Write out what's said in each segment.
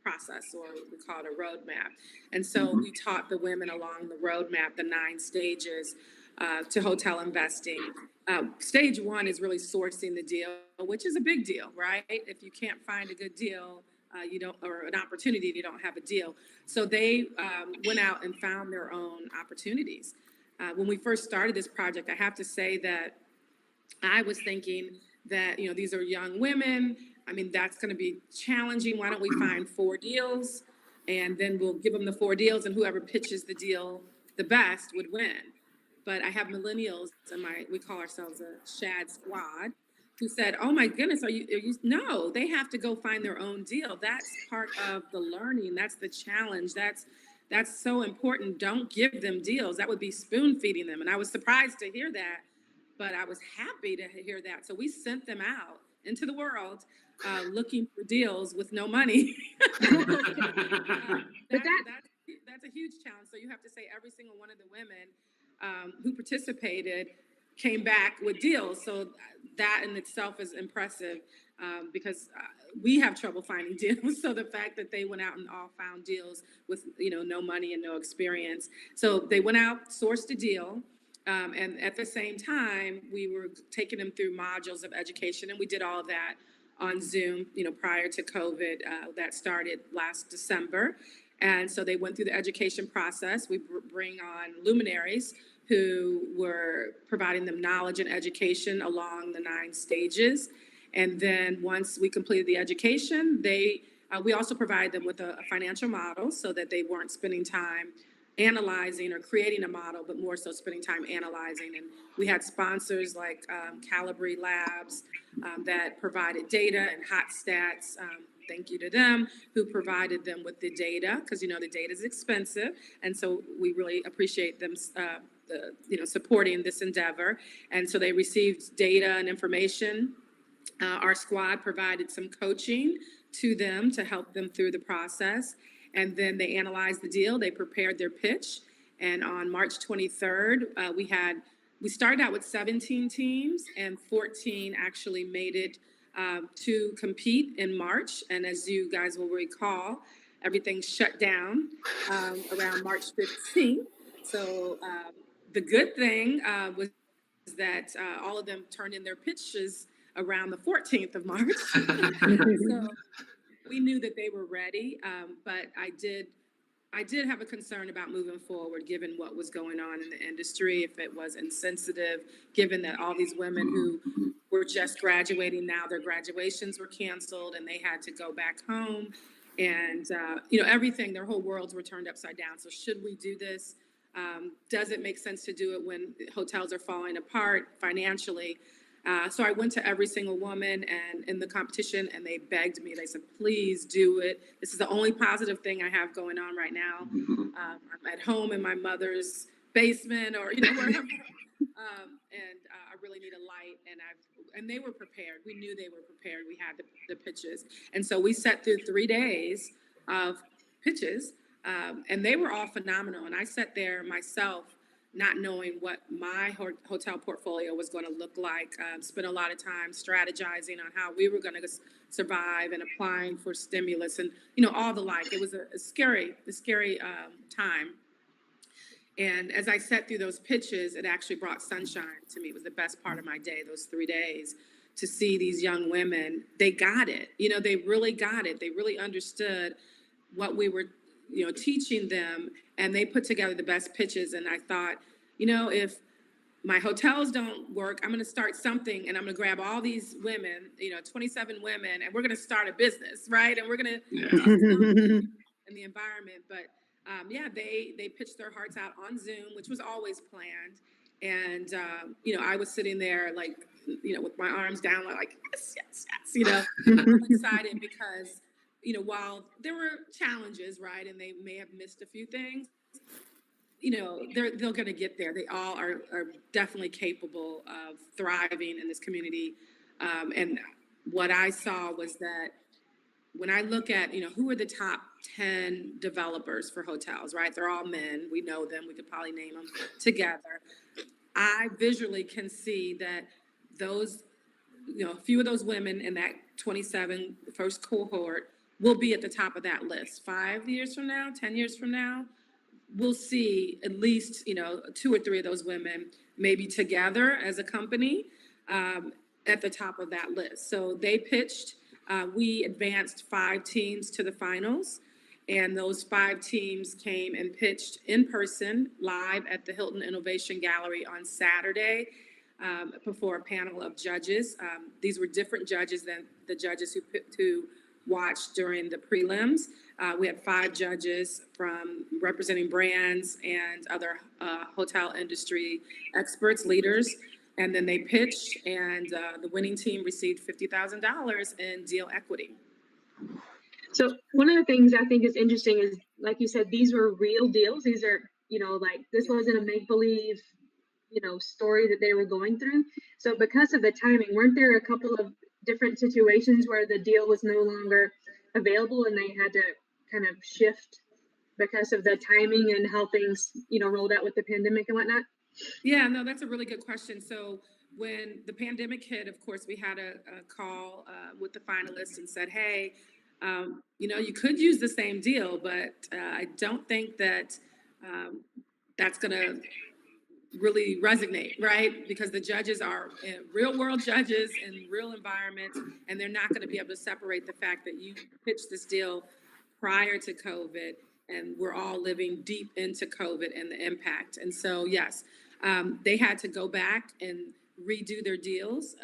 process, or we call it a roadmap. And so we taught the women along the roadmap, the 9 stages to hotel investing. Stage 1 is really sourcing the deal, which is a big deal, right? If you can't find a good deal, you don't, or an opportunity, you don't have a deal. So they went out and found their own opportunities. When we first started this project, I have to say that I was thinking that, you know, these are young women. I mean, that's going to be challenging. Why don't we find 4 deals, and then we'll give them the 4 deals, and whoever pitches the deal the best would win. But I have millennials in we call ourselves a Shad squad, who said, "Oh my goodness, are you?" No, they have to go find their own deal. That's part of the learning. That's the challenge. That's so important. Don't give them deals. That would be spoon feeding them. And I was surprised to hear that, but I was happy to hear that. So we sent them out into the world looking for deals with no money. That's a huge challenge. So you have to say every single one of the women who participated came back with deals. So that in itself is impressive because we have trouble finding deals. So the fact that they went out and all found deals with, you know, no money and no experience. So they went out, sourced a deal. And at the same time, we were taking them through modules of education, and we did all of that on Zoom, you know, prior to COVID. That started last December. And so they went through the education process. We bring on luminaries who were providing them knowledge and education along the 9 stages. And then once we completed the education, we also provide them with a financial model so that they weren't spending time analyzing or creating a model, but more so spending time analyzing. And we had sponsors like Calibri Labs that provided data and hot stats. Thank you to them, who provided them with the data, because, you know, the data is expensive. And so we really appreciate them supporting this endeavor. And so they received data and information. Our squad provided some coaching to them to help them through the process. And then they analyzed the deal, they prepared their pitch. And on March 23rd, we started out with 17 teams, and 14 actually made it to compete in March. And as you guys will recall, everything shut down around March 15th. So the good thing was that all of them turned in their pitches around the 14th of March. So we knew that they were ready, but I did have a concern about moving forward, given what was going on in the industry, if it was insensitive, given that all these women who were just graduating, now their graduations were canceled and they had to go back home. And, you know, everything, their whole worlds were turned upside down. So should we do this? Does it make sense to do it when hotels are falling apart financially? So I went to every single woman and in the competition, and they begged me. They said, "Please do it. This is the only positive thing I have going on right now. I'm at home in my mother's basement, or, you know, wherever. And I really need a light." And they were prepared. We knew they were prepared. We had the pitches, and so we sat through 3 days of pitches, and they were all phenomenal. And I sat there myself, not knowing what my hotel portfolio was going to look like. Spent a lot of time strategizing on how we were going to survive and applying for stimulus and, you know, all the like. It was a scary time. And as I sat through those pitches, it actually brought sunshine to me. It was the best part of my day, those 3 days, to see these young women. They got it. You know, they really got it. They really understood what we were, you know, teaching them, and they put together the best pitches. And I thought, you know, if my hotels don't work, I'm going to start something, and I'm going to grab all these women, you know, 27 women, and we're going to start a business, right? And we're going to in the environment. But yeah, they pitched their hearts out on Zoom, which was always planned. And you know, I was sitting there like, you know, with my arms down, like yes, yes, yes, you know, I'm excited because, you know, while there were challenges, right, and they may have missed a few things, you know, they're going to get there. They all are definitely capable of thriving in this community. And what I saw was that when I look at, you know, who are the top 10 developers for hotels, right? They're all men. We know them. We could probably name them together. I visually can see that those, you know, a few of those women in that 27 first cohort we'll be at the top of that list. 5 years from now, 10 years from now, we'll see at least, two or three of those women maybe together as a company at the top of that list. So they pitched, we advanced 5 teams to the finals. And those 5 teams came and pitched in person live at the Hilton Innovation Gallery on Saturday before a panel of judges. These were different judges than the judges who watched during the prelims. We had 5 judges from representing brands and other hotel industry experts, leaders, and then they pitched, and the winning team received $50,000 in deal equity. So one of the things I think is interesting is, like you said, these were real deals. These are, like this wasn't a make-believe, story that they were going through. So because of the timing, weren't there a couple of different situations where the deal was no longer available and they had to kind of shift because of the timing and how things, rolled out with the pandemic and whatnot? Yeah, no, that's a really good question. So when the pandemic hit, of course, we had a call with the finalists and said, hey, you could use the same deal, but I don't think that that's going to really resonate, right? Because the judges are real world judges in real environments, and they're not going to be able to separate the fact that you pitched this deal prior to COVID, and we're all living deep into COVID and the impact. And so, yes, they had to go back and redo their deals.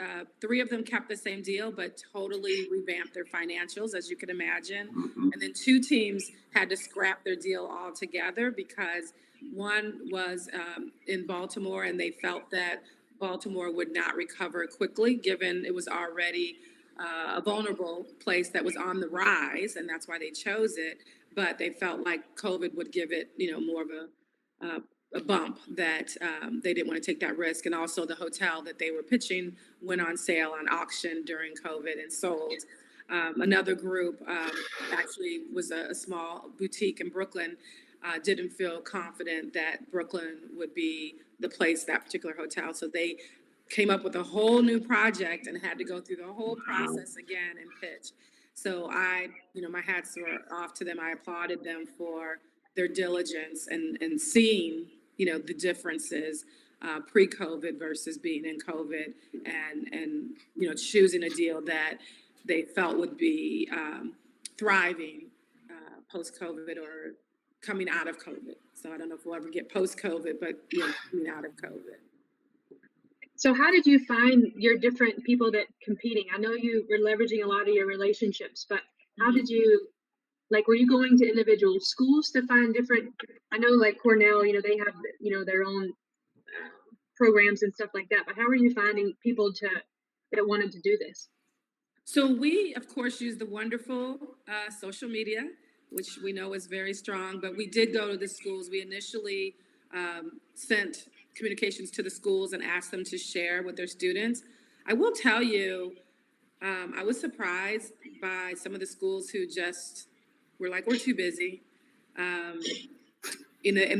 3 of them kept the same deal, but totally revamped their financials, as you can imagine. And then 2 teams had to scrap their deal altogether because one was in Baltimore, and they felt that Baltimore would not recover quickly, given it was already a vulnerable place that was on the rise, and that's why they chose it. But they felt like COVID would give it, more of a bump, that they didn't want to take that risk. And also the hotel that they were pitching went on sale on auction during COVID and sold. Another group actually was a small boutique in Brooklyn, didn't feel confident that Brooklyn would be the place, that particular hotel. So they came up with a whole new project and had to go through the whole process again and pitch. So my hats were off to them. I applauded them for their diligence and seeing, the differences pre-COVID versus being in COVID, and choosing a deal that they felt would be thriving post-COVID or coming out of COVID. So I don't know if we'll ever get post-COVID, but coming out of COVID. So how did you find your different people that competing? I know you were leveraging a lot of your relationships, but how did you, were you going to individual schools to find different? I know like Cornell, they have, their own programs and stuff like that, but how are you finding people that wanted to do this? So we, of course, use the wonderful social media, which we know is very strong, but we did go to the schools. We initially sent communications to the schools and asked them to share with their students. I will tell you, I was surprised by some of the schools who just were like, we're too busy. And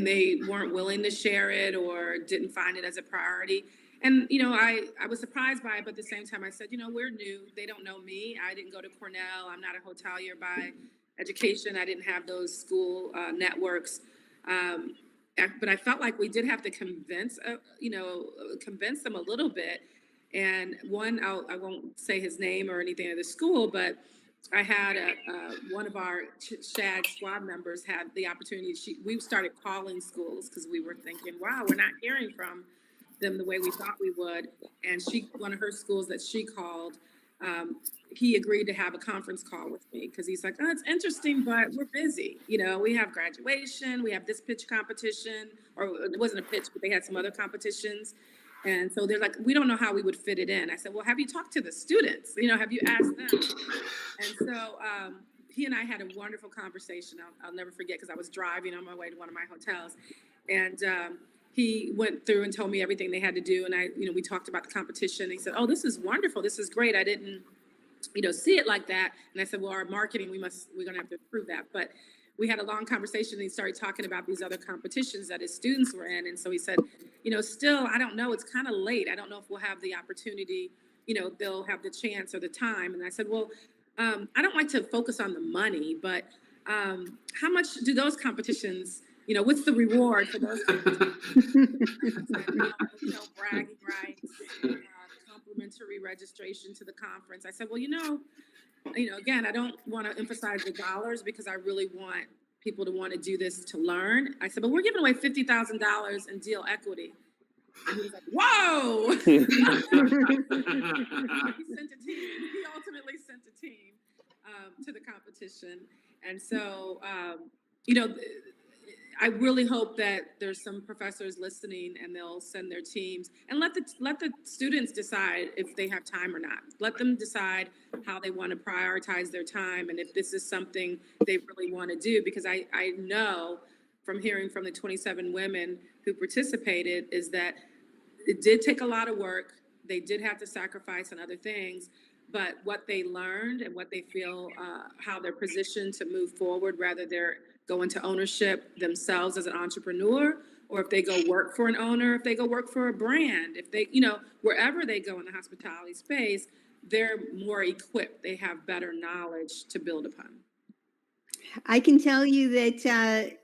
they weren't willing to share it or didn't find it as a priority. And, I was surprised by it, but at the same time, I said, we're new. They don't know me. I didn't go to Cornell. I'm not a hotelier by education. I didn't have those school networks. But I felt like we did have to convince them a little bit. And one, I won't say his name or anything of the school, but I had one of our SHAG squad members had the opportunity. We started calling schools because we were thinking, wow, we're not hearing from them the way we thought we would. And one of her schools that she called, he agreed to have a conference call with me because he's like, oh, it's interesting, but we're busy. We have graduation, we have this pitch competition, or it wasn't a pitch, but they had some other competitions. And so they're like, we don't know how we would fit it in. I said, well, have you talked to the students? Have you asked them? And so he and I had a wonderful conversation. I'll never forget, because I was driving on my way to one of my hotels. And he went through and told me everything they had to do. And we talked about the competition. He said, oh, this is wonderful. This is great. I didn't, see it like that. And I said, well, our marketing, we're going to have to improve that. But we had a long conversation, and he started talking about these other competitions that his students were in. And so he said, still, I don't know, it's kind of late. I don't know if we'll have the opportunity, they'll have the chance or the time. And I said, well, I don't like to focus on the money, but how much do those competitions, what's the reward for those competitions? Bragging rights, complimentary registration to the conference. I said, well, again, I don't want to emphasize the dollars because I really want people to want to do this to learn. I said, but we're giving away $50,000 in deal equity. And he was like, whoa! He ultimately sent a team to the competition. And so, I really hope that there's some professors listening and they'll send their teams and let the students decide if they have time or not. Let them decide how they want to prioritize their time and if this is something they really want to do, because I know from hearing from the 27 women who participated is that it did take a lot of work. They did have to sacrifice on other things, but what they learned and what they feel, how they're positioned to move forward, whether they're go into ownership themselves as an entrepreneur, or if they go work for an owner, if they go work for a brand, if they, wherever they go in the hospitality space, they're more equipped. They have better knowledge to build upon. I can tell you that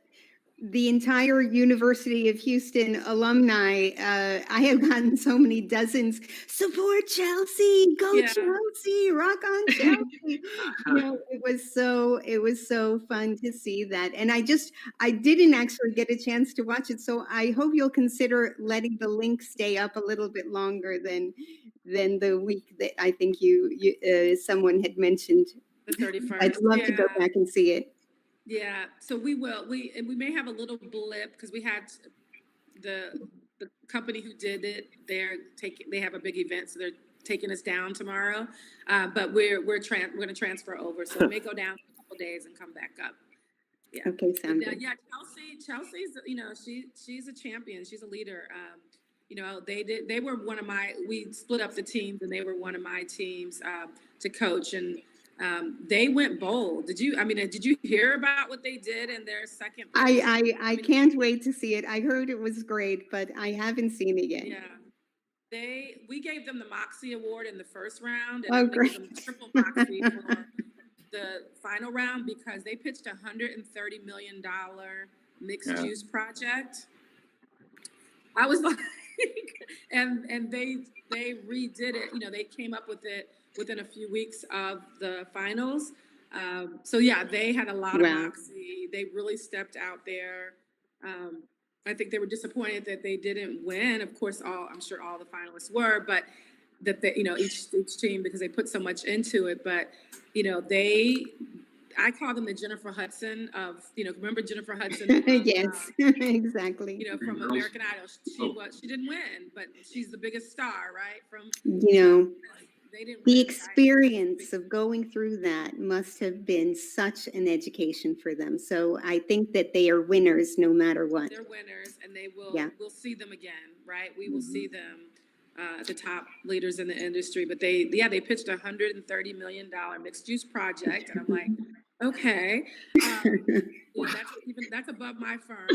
the entire University of Houston alumni, I have gotten so many dozens, support Chelsea, go Chelsea, rock on Chelsea. It was so fun to see that. And I didn't actually get a chance to watch it. So I hope you'll consider letting the link stay up a little bit longer than the week that I think someone had mentioned. The 31st. I'd love to go back and see it. Yeah, so we will. We may have a little blip because we had the company who did it. They have a big event, so they're taking us down tomorrow. But we're going to transfer over, so it may go down for a couple days and come back up. Yeah. Okay, sounds good. Yeah, Chelsea's she's a champion. She's a leader. They were one of my. We split up the teams, and they were one of my teams to coach and. They went bold. Did you hear about what they did in their second? I can't wait to see it. I heard it was great, but I haven't seen it yet. Yeah, we gave them the Moxie Award in the first round, and we gave them triple Moxie for the final round because they pitched $130 million mixed use project. I was like, and they redid it. They came up with it within a few weeks of the finals. So yeah, they had a lot of moxie. They really stepped out there. I think they were disappointed that they didn't win. Of course, I'm sure all the finalists were, but that each team, because they put so much into it. But I call them the Jennifer Hudson of, remember Jennifer Hudson? Yes, exactly. From American Idol. She didn't win, but she's the biggest star, right? The experience of going through that must have been such an education for them. So I think that they are winners no matter what. They're winners, and we'll see them again, right? We will see them, the top leaders in the industry. But they pitched $130 million mixed use project, and I'm like, okay, that's above my firm.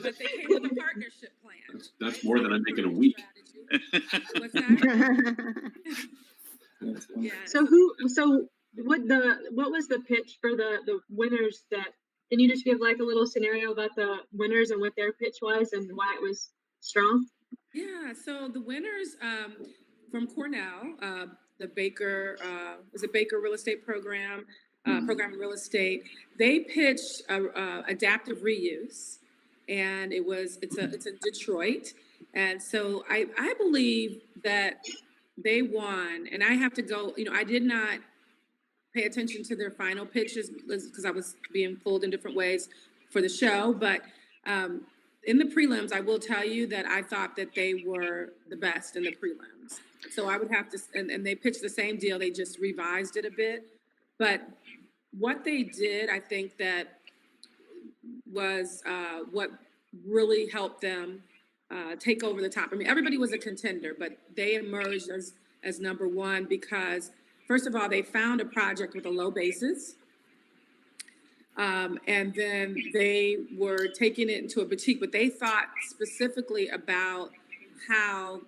But they came with a partnership plan. That's more than I make in a week. What's that? Yeah. So what was the pitch for the winners? Can you just give like a little scenario about the winners and what their pitch was and why it was strong? Yeah. So the winners from Cornell, the Baker Baker Real Estate Program, program in real estate. They pitched adaptive reuse, and it's in Detroit. And so I believe that they won, and I have to go, I did not pay attention to their final pitches because I was being pulled in different ways for the show. But in the prelims, I will tell you that I thought that they were the best in the prelims. So I would have to, and they pitched the same deal, they just revised it a bit. But what they did, I think that was what really helped them take over the top. I mean, everybody was a contender, but they emerged as number one because, first of all, they found a project with a low basis. And then they were taking it into a boutique, but they thought specifically about how,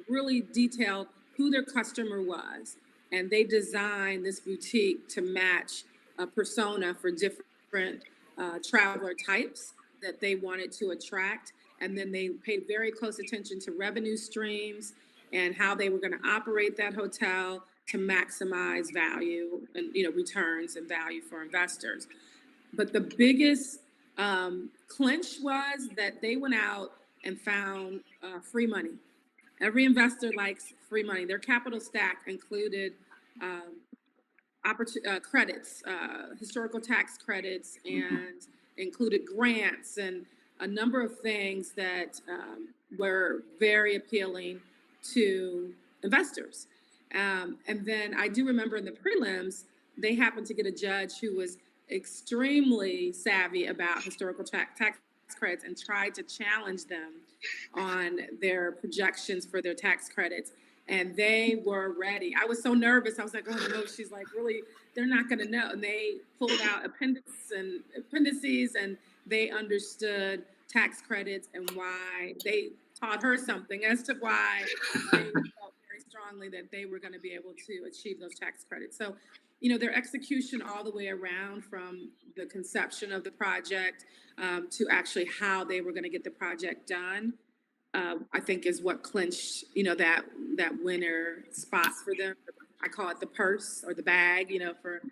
really detailed who their customer was, and they designed this boutique to match a persona for different traveler types that they wanted to attract. And then they paid very close attention to revenue streams and how they were going to operate that hotel to maximize value and returns and value for investors. But the biggest clinch was that they went out and found free money. Every investor likes free money. Their capital stack included credits, historical tax credits, and included grants and a number of things that were very appealing to investors. And then I do remember in the prelims, they happened to get a judge who was extremely savvy about historical tax credits and tried to challenge them on their projections for their tax credits. And they were ready. I was so nervous. I was like, oh no, she's like, really, they're not going to know. And they pulled out appendices and they understood tax credits and why they taught her something as to why they felt very strongly that they were going to be able to achieve those tax credits. So, their execution all the way around from the conception of the project to actually how they were going to get the project done, I think is what clinched, that winner spot for them. I call it the purse or the bag, for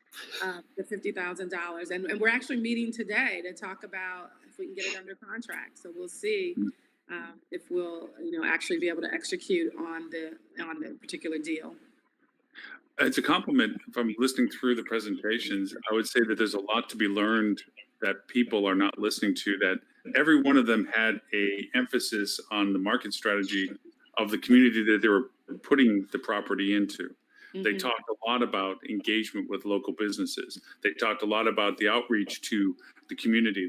the $50,000. And we're actually meeting today to talk about if we can get it under contract. So we'll see if we'll, actually be able to execute on the particular deal. It's a compliment from listening through the presentations. I would say that there's a lot to be learned that people are not listening to, that every one of them had a emphasis on the market strategy of the community that they were putting the property into. Mm-hmm. They talked a lot about engagement with local businesses. They talked a lot about the outreach to the community.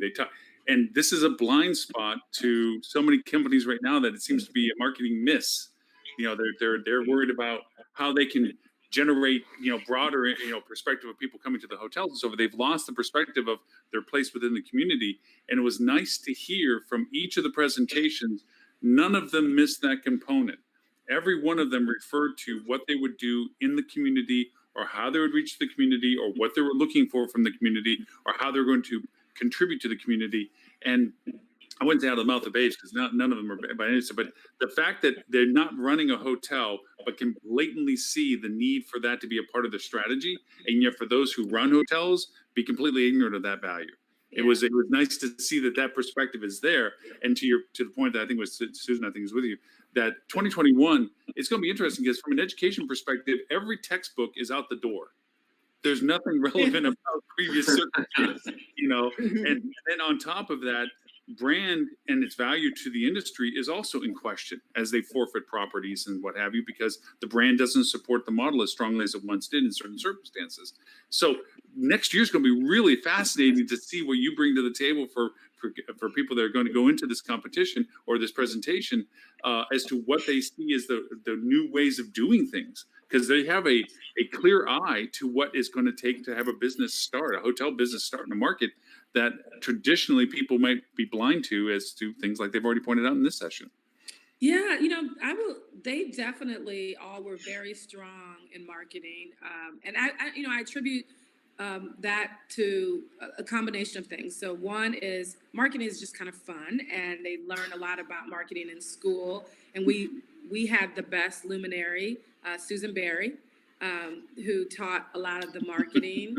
And this is a blind spot to so many companies right now that it seems to be a marketing miss. They're worried about how they can generate, broader, perspective of people coming to the hotels and so forth. They've lost the perspective of their place within the community. And it was nice to hear from each of the presentations, none of them missed that component. Every one of them referred to what they would do in the community or how they would reach the community or what they were looking for from the community or how they're going to contribute to the community. And I wouldn't say out of the mouth of babes because none of them are by any means, but the fact that they're not running a hotel but can blatantly see the need for that to be a part of the strategy, and yet for those who run hotels, be completely ignorant of that value. Yeah. It was nice to see that perspective is there. And to the point that I think was Susan, I think is with you, that 2021 it's going to be interesting because from an education perspective, every textbook is out the door. There's nothing relevant about previous circumstances, and then on top of that, brand and its value to the industry is also in question as they forfeit properties and what have you, because the brand doesn't support the model as strongly as it once did in certain circumstances. So next year's going to be really fascinating to see what you bring to the table for people that are going to go into this competition or this presentation as to what they see as the new ways of doing things, because they have a clear eye to what is going to take to have a hotel business start in a market that traditionally people might be blind to as to things like they've already pointed out in this session. Yeah, they definitely all were very strong in marketing. And I attribute that to a combination of things. So one is marketing is just kind of fun and they learn a lot about marketing in school. And we had the best luminary, Susan Berry, who taught a lot of the marketing,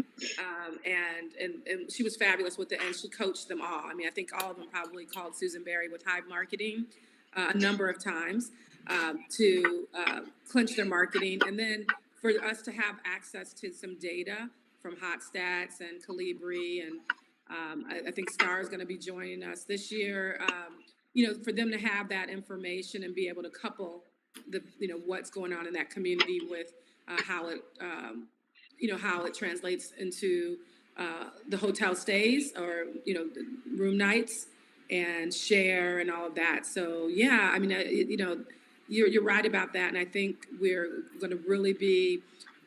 and she was fabulous with it, and she coached them all. I mean, I think all of them probably called Susan Berry with Hive Marketing a number of times to clinch their marketing, and then for us to have access to some data from HotStats and Calibri, and I think Star is going to be joining us this year. For them to have that information and be able to couple the what's going on in that community with how it translates into the hotel stays or the room nights and share and all of that. So yeah, I mean, you're right about that, and I think we're going to really be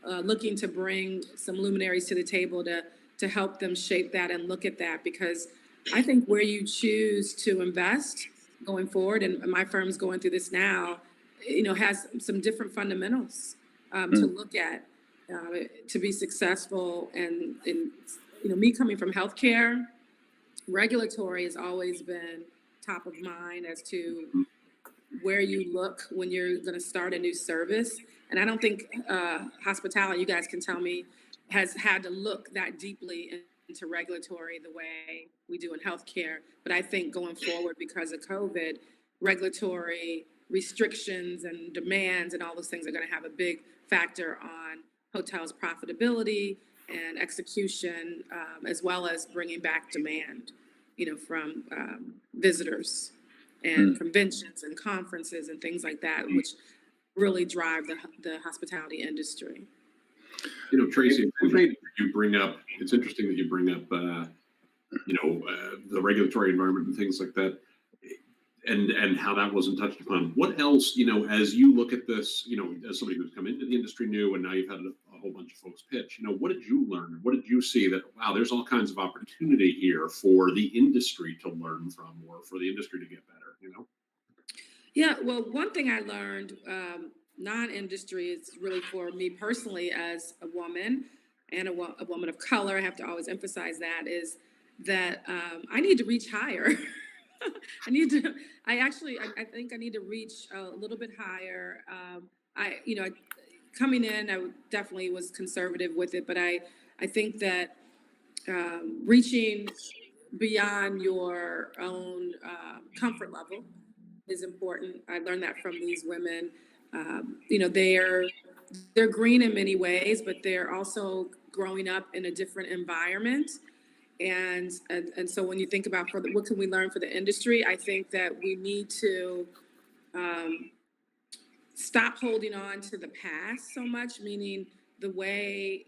looking to bring some luminaries to the table to help them shape that and look at that, because I think where you choose to invest going forward, and my firm's going through this now, has some different fundamentals to look at. to be successful. And me coming from healthcare, regulatory has always been top of mind as to where you look when you're going to start a new service. And I don't think hospitality, you guys can tell me, has had to look that deeply into regulatory the way we do in healthcare. But I think going forward, because of COVID, regulatory restrictions and demands and all those things are going to have a big factor on hotels' profitability and execution, as well as bringing back demand, from visitors and conventions and conferences and things like that, which really drive the hospitality industry. Tracy, you bring up, it's interesting that you bring up, the regulatory environment and things like that, and how that wasn't touched upon. What else, as you look at this, as somebody who's come into the industry new, and now you've had a whole bunch of folks pitch, what did you learn? What did you see that, wow, there's all kinds of opportunity here for the industry to learn from, or for the industry to get better, Yeah, well, one thing I learned, non-industry, is really for me personally as a woman and a woman of color, I have to always emphasize that, is that I need to reach higher. I think I need to reach a little bit higher. Coming in, I definitely was conservative with it, but I think that reaching beyond your own comfort level is important. I learned that from these women. They're green in many ways, but they're also growing up in a different environment. And so when you think about what can we learn for the industry, I think that we need to stop holding on to the past so much, meaning the way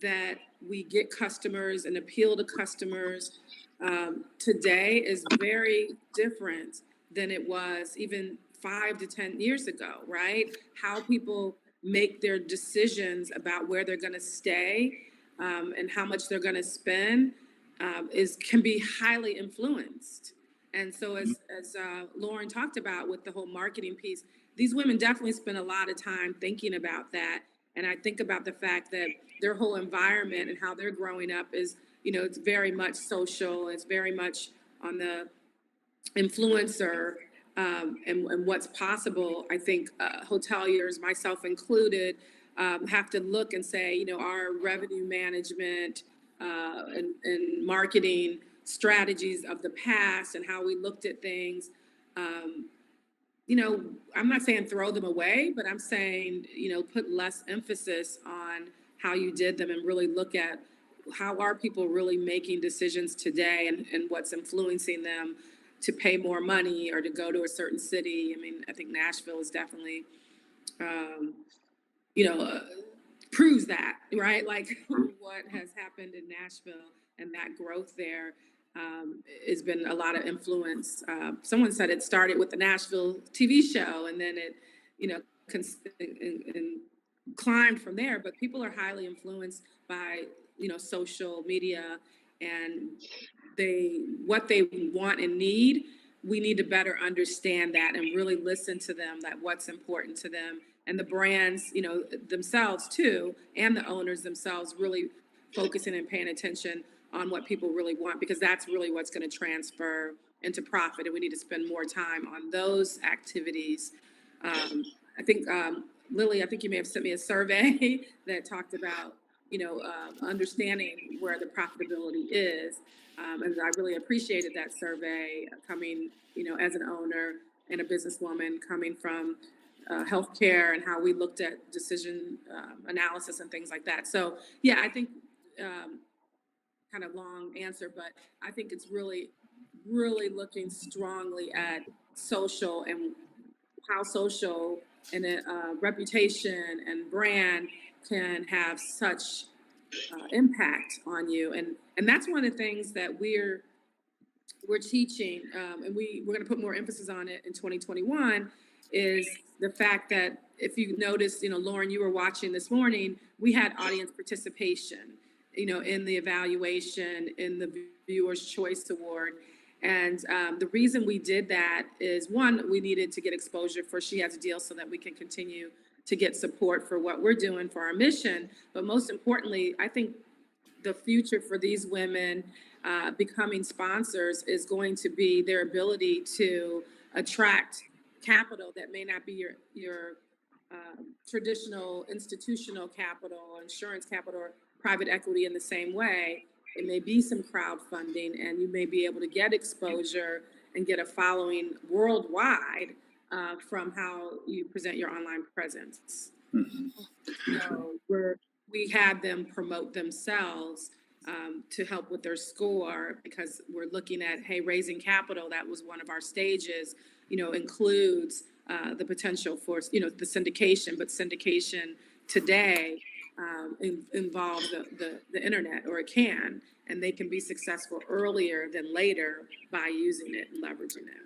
that we get customers and appeal to customers today is very different than it was even 5 to 10 years ago, right? How people make their decisions about where they're going to stay and how much they're going to spend can be highly influenced. And so as Lauren talked about with the whole marketing piece, these women definitely spend a lot of time thinking about that. And I think about the fact that their whole environment and how they're growing up is, it's very much social. It's very much on the influencer and what's possible. I think hoteliers, myself included, have to look and say, our revenue management and marketing strategies of the past and how we looked at things. I'm not saying throw them away, but I'm saying, put less emphasis on how you did them and really look at how are people really making decisions today and what's influencing them to pay more money or to go to a certain city. I mean, I think Nashville is definitely, proves that, right? Like what has happened in Nashville and that growth there has been a lot of influence. Someone said it started with the Nashville TV show and then it, climbed from there, but people are highly influenced by, social media and what they want and need. We need to better understand that and really listen to them, that what's important to them, and the brands, themselves too, and the owners themselves really focusing and paying attention on what people really want, because that's really what's going to transfer into profit. And we need to spend more time on those activities. I think, Lily, I think you may have sent me a survey that talked about, understanding where the profitability is. And I really appreciated that survey coming, as an owner and a businesswoman coming from healthcare and how we looked at decision analysis and things like that. So, yeah, I think kind of long answer, but I think it's really, really looking strongly at social and how social and reputation and brand can have such impact on you. And that's one of the things that we're teaching, and we're going to put more emphasis on it in 2021, is the fact that if you notice, Lauren, you were watching this morning, we had audience participation, in the evaluation, in the Viewer's Choice Award. And the reason we did that is, one, we needed to get exposure for She Has a Deal so that we can continue to get support for what we're doing for our mission. But most importantly, I think the future for these women becoming sponsors is going to be their ability to attract capital that may not be your traditional institutional capital, insurance capital, or private equity in the same way. It may be some crowdfunding, and you may be able to get exposure and get a following worldwide from how you present your online presence. So we had them promote themselves to help with their score, because we're looking at, hey, raising capital, that was one of our stages, includes the potential for, the syndication, but syndication today involves the internet, or it can, and they can be successful earlier than later by using it and leveraging it.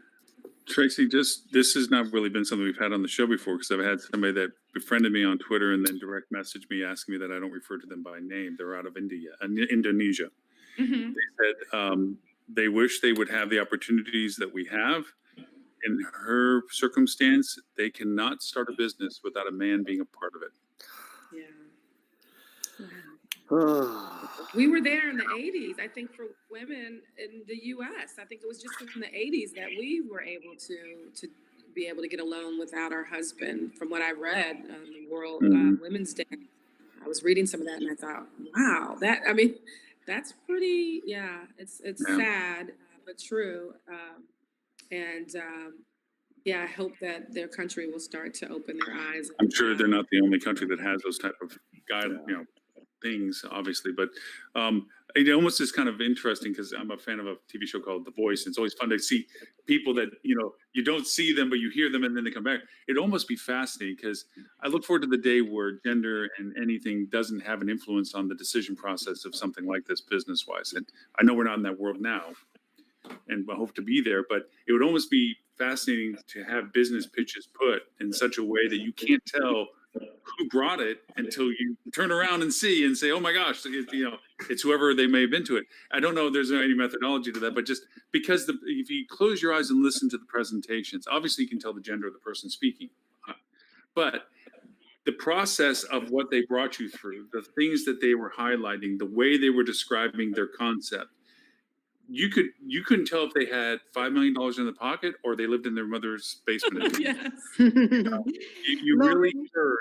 Tracy, this has not really been something we've had on the show before, because I've had somebody that befriended me on Twitter and then direct messaged me asking me that I don't refer to them by name. They're out of Indonesia. Mm-hmm. They said they wish they would have the opportunities that we have. In her circumstance, they cannot start a business without a man being a part of it. Yeah. Wow. We were there in the 80s, I think, for women in the U.S. I think it was just in the 80s that we were able to be able to get a loan without our husband, from what I read on the World Women's Day. I was reading some of that and I thought, wow, that's pretty, it's sad, but true. I hope that their country will start to open their eyes. I'm sure they're not the only country that has those type of things, obviously, but it almost is kind of interesting, because I'm a fan of a TV show called The Voice. And it's always fun to see people that, you don't see them, but you hear them and then they come back. It'd almost be fascinating, because I look forward to the day where gender and anything doesn't have an influence on the decision process of something like this business-wise. And I know we're not in that world now, and I hope to be there, but it would almost be fascinating to have business pitches put in such a way that you can't tell who brought it until you turn around and see and say, oh my gosh, it's whoever they may have been to it. I don't know if there's any methodology to that, but just because if you close your eyes and listen to the presentations, obviously you can tell the gender of the person speaking, but the process of what they brought you through, the things that they were highlighting, the way they were describing their concept, you couldn't tell if they had $5 million in the pocket or they lived in their mother's basement. Yes. You really heard.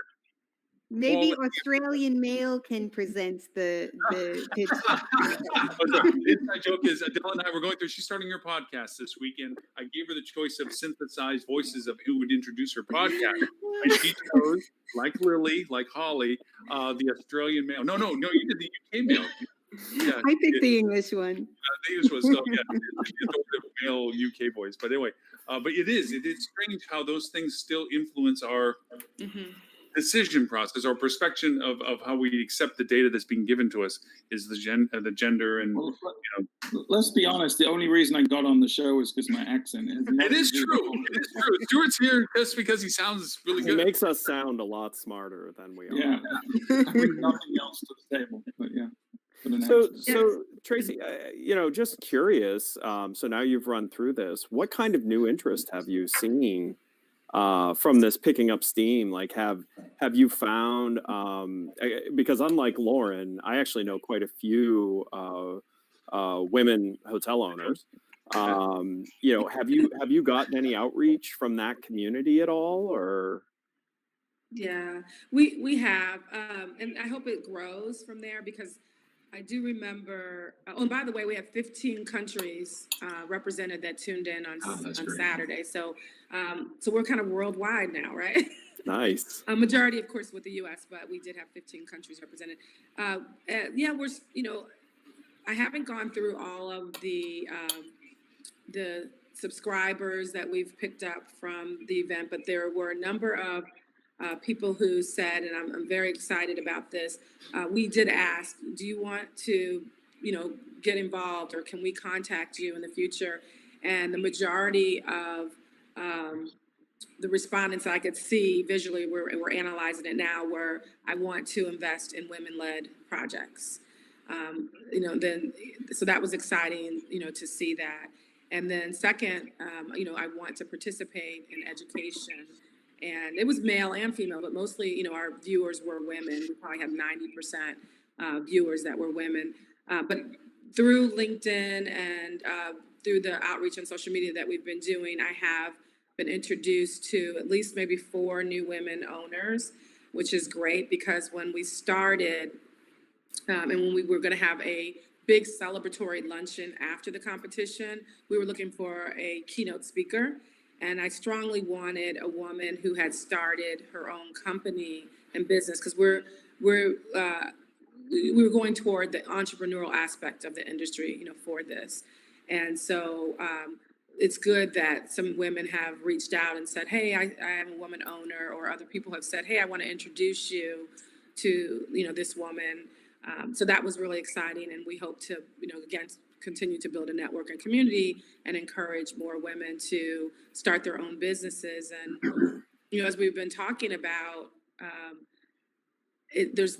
Maybe Australian Mail can present the pitch. The inside joke is Adele and I were going through. She's starting her podcast this weekend. I gave her the choice of synthesized voices of who would introduce her podcast, and she chose, like Lily, like Holly, the Australian Mail. No, you did the UK Mail. Yeah, I picked the English one. The English was so the male UK voice. But anyway, but it's strange how those things still influence our decision process, our perspective of how we accept the data that's being given to us is the gender and. Well, let's be honest. The only reason I got on the show is because my accent. It is true. It is true. Stuart's here just because he sounds really good. He makes us sound a lot smarter than we are. Yeah, I bring nothing else to the table. But yeah. So Tracy, just curious. So now you've run through this. What kind of new interest have you seen from this picking up steam? Like, have you found? Because unlike Lauren, I actually know quite a few women hotel owners. Have you gotten any outreach from that community at all, or? Yeah, we have, and I hope it grows from there, because I do remember, and by the way, we have 15 countries represented that tuned in on Saturday. So we're kind of worldwide now, right? Nice. A majority, of course, with the U.S., but we did have 15 countries represented. I haven't gone through all of the subscribers that we've picked up from the event, but there were a number of people who said, and I'm very excited about this, we did ask, do you want to, get involved, or can we contact you in the future? And the majority of the respondents I could see visually, we're analyzing it now, where I want to invest in women-led projects. So that was exciting, to see that. And then second, I want to participate in education And it was male and female, but mostly, our viewers were women. We probably had 90% viewers that were women. But through LinkedIn and through the outreach on social media that we've been doing, I have been introduced to at least maybe 4 new women owners, which is great because when we started and when we were going to have a big celebratory luncheon after the competition, we were looking for a keynote speaker. And I strongly wanted a woman who had started her own company and business because we were going toward the entrepreneurial aspect of the industry, for this. And so it's good that some women have reached out and said, hey, I am a woman owner, or other people have said, hey, I want to introduce you to, this woman. So that was really exciting. And we hope to, again, continue to build a network and community and encourage more women to start their own businesses. And, as we've been talking about, there's,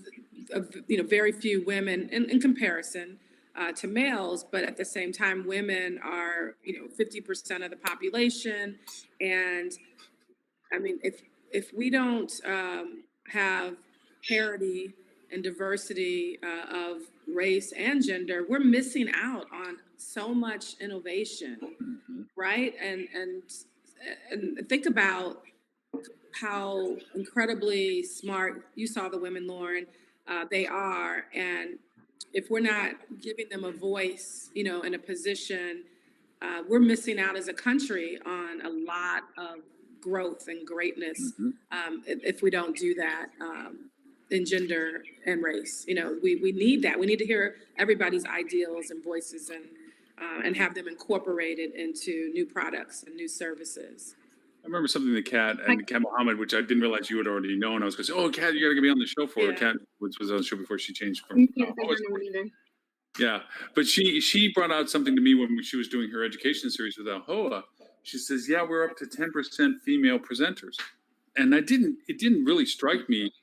very few women in comparison to males, but at the same time, women are, 50% of the population. And I mean, if we don't have parity and diversity of race and gender, we're missing out on so much innovation, right? And think about how incredibly smart, you saw the women, Lauren, they are. And if we're not giving them a voice, in a position, we're missing out as a country on a lot of growth and greatness if we don't do that in gender and race. We need that. We need to hear everybody's ideals and voices and have them incorporated into new products and new services. I remember something that Kat Mohammed, which I didn't realize you had already known. I was going to say, oh, Kat, you got to get me on the show for her. Kat, which was on the show before she changed from. Yeah, but she brought out something to me when she was doing her education series with Alhoa. She says, yeah, we're up to 10% female presenters. And it didn't really strike me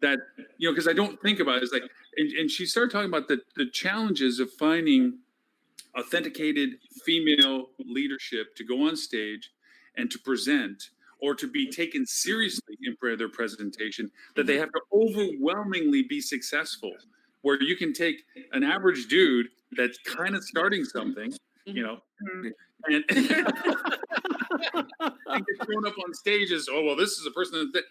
that, because I don't think about it. It's like, and she started talking about the challenges of finding authenticated female leadership to go on stage and to present or to be taken seriously in their presentation, that they have to overwhelmingly be successful. Where you can take an average dude that's kind of starting something, and get thrown up on stage as, oh, well, this is a person that,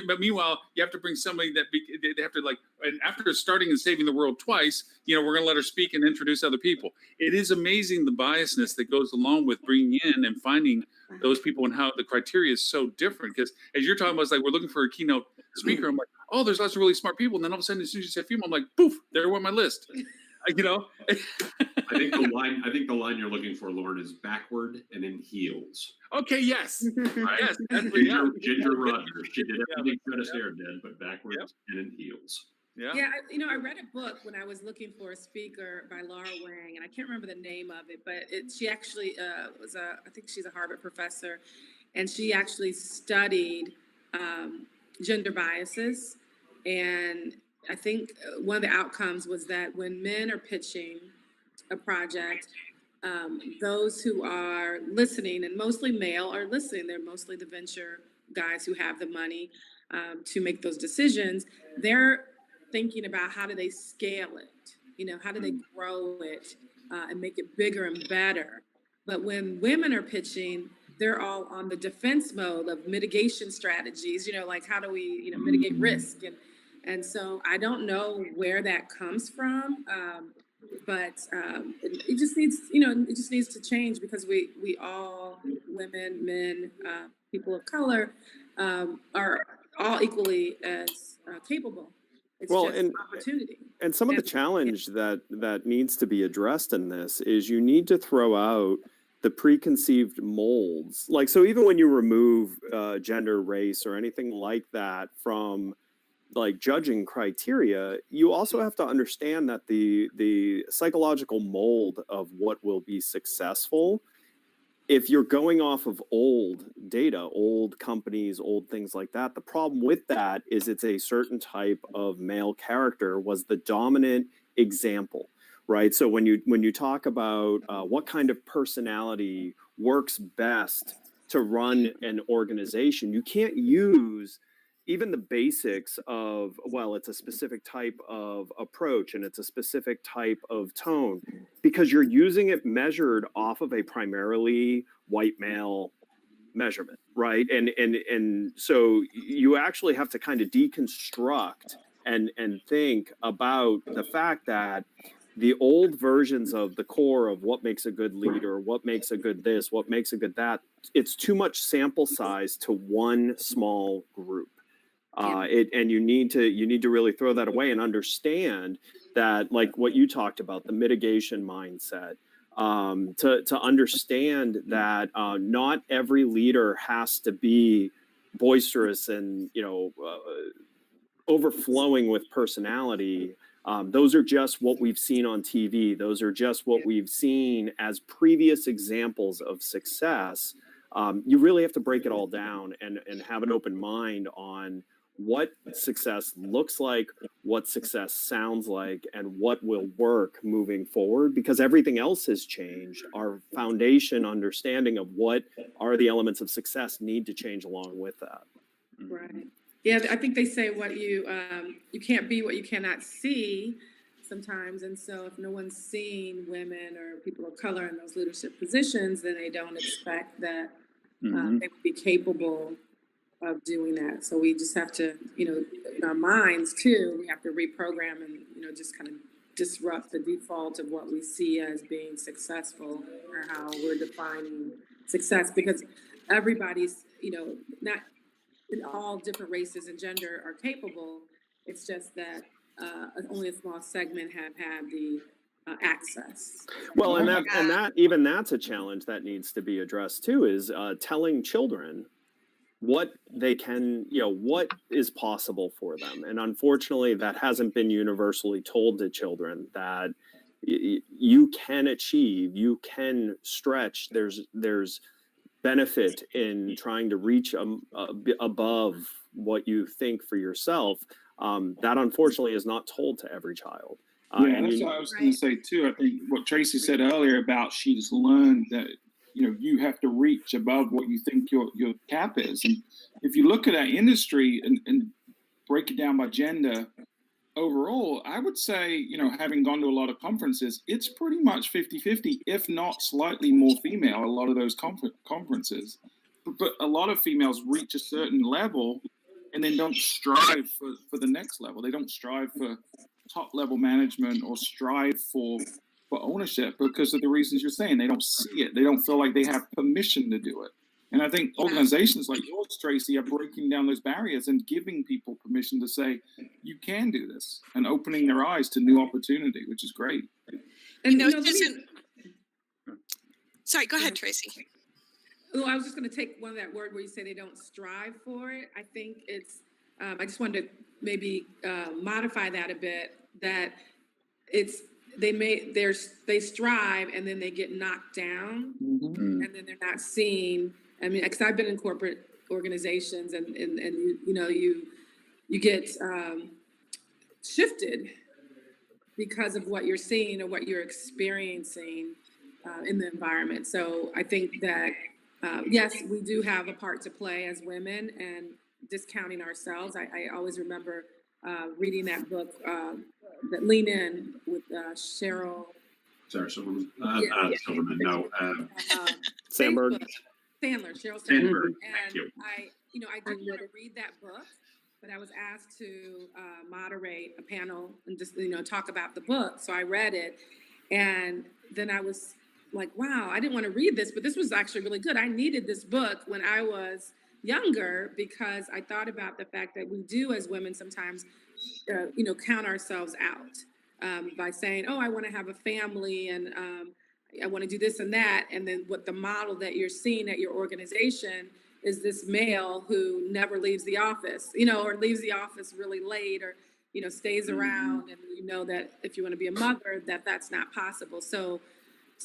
but meanwhile, you have to bring somebody that they have to and after starting and saving the world twice, we're going to let her speak and introduce other people. It is amazing the biasness that goes along with bringing in and finding those people and how the criteria is so different. Because as you're talking about, it's like, we're looking for a keynote speaker. I'm like, oh, there's lots of really smart people. And then all of a sudden, as sooosoon as you say female, I'm like, poof, there went my list. I think the line you're looking for, Lauren, is backward and in heels. Okay, yes. Right? Yes. Ginger Rogers. She did everything Fred Astaire did, but backwards and in heels. Yeah. I read a book when I was looking for a speaker by Laura Wang, and I can't remember the name of it, but she actually I think she's a Harvard professor, and she actually studied gender biases. And I think one of the outcomes was that when men are pitching a project, those who are listening, and mostly male are listening, they're mostly the venture guys who have the money to make those decisions. They're thinking about how do they scale it, how do they grow it and make it bigger and better. But when women are pitching, they're all on the defense mode of mitigation strategies, like how do we, mitigate risk. And so I don't know where that comes from, but it just needs, it just needs to change because we all, women, men, people of color, are all equally as capable. It's just and opportunity. And some of the challenge that needs to be addressed in this is you need to throw out the preconceived molds. Like, so even when you remove gender, race, or anything like that from like judging criteria, you also have to understand that the psychological mold of what will be successful, if you're going off of old data, old companies, old things like that, the problem with that is it's a certain type of male character was the dominant example, right? So when you talk about what kind of personality works best to run an organization. You can't use even the basics of, well, it's a specific type of approach and it's a specific type of tone, because you're using it measured off of a primarily white male measurement, right? And so you actually have to kind of deconstruct and think about the fact that the old versions of the core of what makes a good leader, what makes a good this, what makes a good that, it's too much sample size to one small group. And you need to really throw that away and understand that, like what you talked about, the mitigation mindset, to understand that not every leader has to be boisterous and overflowing with personality. Those are just what we've seen on TV. Those are just what we've seen as previous examples of success. You really have to break it all down and have an open mind on what success looks like, what success sounds like, and what will work moving forward, because everything else has changed. Our foundation understanding of what are the elements of success need to change along with that. Right. Yeah, I think they say what you can't be what you cannot see sometimes. And so if no one's seeing women or people of color in those leadership positions, then they don't expect that they would be capable of doing that. So we just have to, in our minds too, we have to reprogram and, just kind of disrupt the default of what we see as being successful or how we're defining success, because everybody's, not in all different races and gender are capable. It's just that only a small segment have had the access. Well, and that's a challenge that needs to be addressed too, is telling children what they can, what is possible for them. And unfortunately, that hasn't been universally told to children, that you can achieve, you can stretch. There's benefit in trying to reach above what you think for yourself. That unfortunately is not told to every child. That's what I was going to say too. I think what Tracy said earlier about she's learned that you have to reach above what you think your cap is. And if you look at our industry and break it down by gender overall, I would say, having gone to a lot of conferences, it's pretty much 50-50, if not slightly more female, a lot of those conferences. But a lot of females reach a certain level and then don't strive for the next level. They don't strive for top level management or strive for ownership because of the reasons you're saying. They don't see it. They don't feel like they have permission to do it. And I think organizations like yours, Tracy, are breaking down those barriers and giving people permission to say, you can do this, and opening their eyes to new opportunity, which is great. And sorry, go ahead, Tracy. Well, I was just going to take one of that word where you say they don't strive for it. I think it's, I just wanted to maybe modify that a bit, that it's, they strive and then they get knocked down, and then they're not seen. I mean, because I've been in corporate organizations and you get shifted because of what you're seeing or what you're experiencing in the environment. So I think that, yes, we do have a part to play as women and discounting ourselves. I always remember reading that book, that Lean In with Cheryl. Sorry, Silverman. Silverman, no. Sandberg. Cheryl Sandberg. Sandberg. And Thank you. I didn't want to read that book, but I was asked to moderate a panel and just, talk about the book. So I read it, and then I was like, wow, I didn't want to read this, but this was actually really good. I needed this book when I was younger, because I thought about the fact that we do as women sometimes, count ourselves out by saying, oh, I want to have a family and I want to do this and that. And then what the model that you're seeing at your organization is this male who never leaves the office, or leaves the office really late, or, stays around. And that if you want to be a mother, that's not possible. So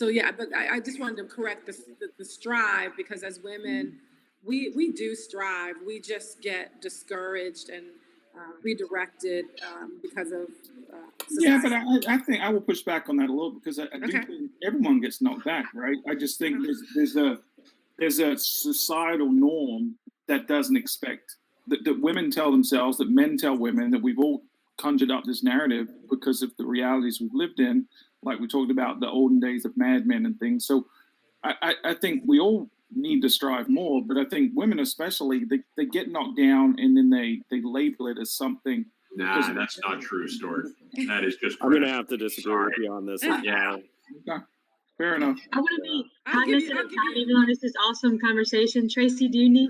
yeah, but I just wanted to correct the strive, because as women, we do strive. We just get discouraged and redirected because of yeah, but I think I will push back on that a little, because I do think everyone gets knocked back, right? I just think there's there's a societal norm that doesn't expect that women tell themselves, that men tell women, that we've all conjured up this narrative because of the realities we've lived in, like we talked about the olden days of Mad Men and things. So I think we all need to strive more, but I think women especially, they get knocked down and then they label it as something. Nah, that's not true, Stuart. That is just. I'm going to have to disagree with you on this as well. Okay. Fair enough. I want to be I'll give you- cognizant of time, even though this is awesome conversation. Tracy, do you need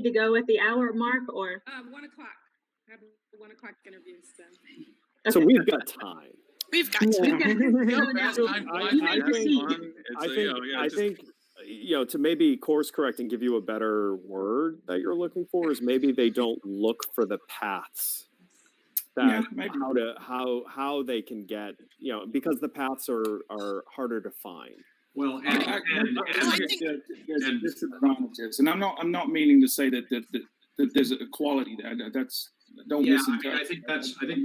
to go at the hour mark or? 1 o'clock. I have a 1 o'clock interview. So we've got time. We've got We've to. got no, Fast no, time you flies, may man. proceed. I think, to maybe course correct and give you a better word that you're looking for is maybe they don't look for the paths that maybe. how they can get, because the paths are harder to find. Well, I think there's disadvantages, and I'm not meaning to say that there's a quality there. Don't misinterpret. I think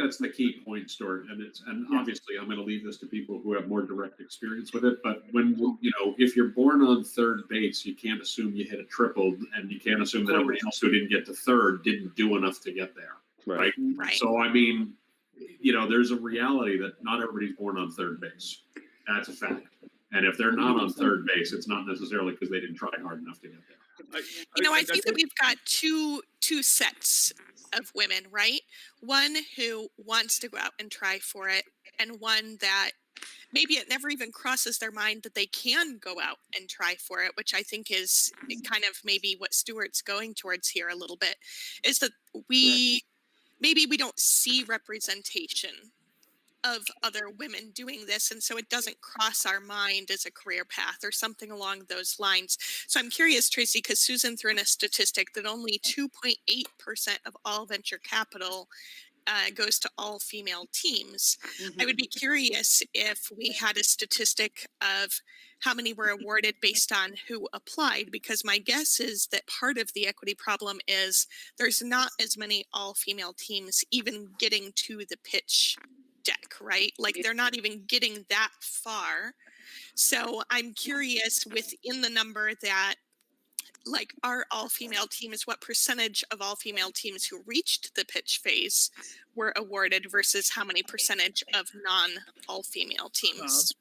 that's the key point, Stuart. And obviously, I'm going to leave this to people who have more direct experience with it. But when if you're born on third base, you can't assume you hit a triple, and you can't assume that everybody else who didn't get to third didn't do enough to get there, right? Right. So I mean, there's a reality that not everybody's born on third base. That's a fact. And if they're not on third base, it's not necessarily because they didn't try hard enough to get there. I think that we've got two sets of women, right? One who wants to go out and try for it, and one that maybe it never even crosses their mind that they can go out and try for it, which I think is kind of maybe what Stuart's going towards here a little bit, is that maybe we don't see representation of other women doing this, and so it doesn't cross our mind as a career path or something along those lines. So I'm curious, Tracy, because Susan threw in a statistic that only 2.8% of all venture capital goes to all female teams. Mm-hmm. I would be curious if we had a statistic of how many were awarded based on who applied, because my guess is that part of the equity problem is there's not as many all-female teams even getting to the pitch deck, right? Like they're not even getting that far. So I'm curious, within the number that like our all-female teams, what percentage of all-female teams who reached the pitch phase were awarded versus how many percentage of non-all-female teams?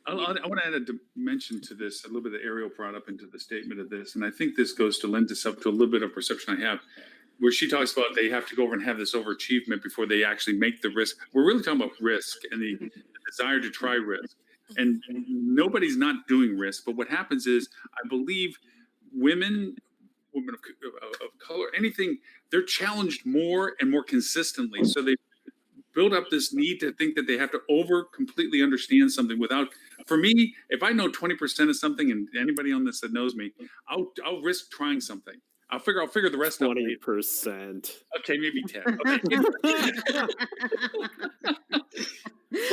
I want to add a dimension to this, a little bit that Ariel brought up into the statement of this, and I think this goes to lend itself to a little bit of perception I have, where she talks about they have to go over and have this overachievement before they actually make the risk. We're really talking about risk and the desire to try risk. And nobody's not doing risk. But what happens is, I believe women of color, anything, they're challenged more and more consistently. So they build up this need to think that they have to completely understand something without, for me, if I know 20% of something, and anybody on this that knows me, I'll risk trying something. I'll figure the rest out. 20%. Okay, maybe 10. Okay.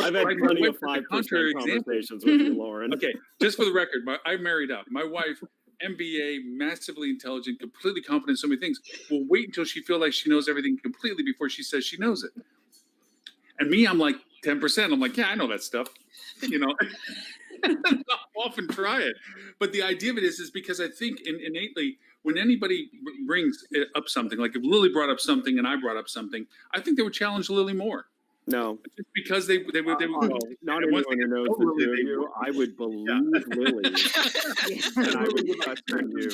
I've had plenty of 5% conversations with you, Lauren. Okay, just for the record, I married up. My wife, MBA, massively intelligent, completely competent in so many things, will wait until she feels like she knows everything completely before she says she knows it. And me, I'm like 10%. I'm like, yeah, I know that stuff. I'll often try it. But the idea of it is because I think innately, when anybody brings up something, like if Lily brought up something and I brought up something, I think they would challenge Lily more. No. Just because they would go. Not anyone who knows the two of you. I would believe Lily. And I would question you.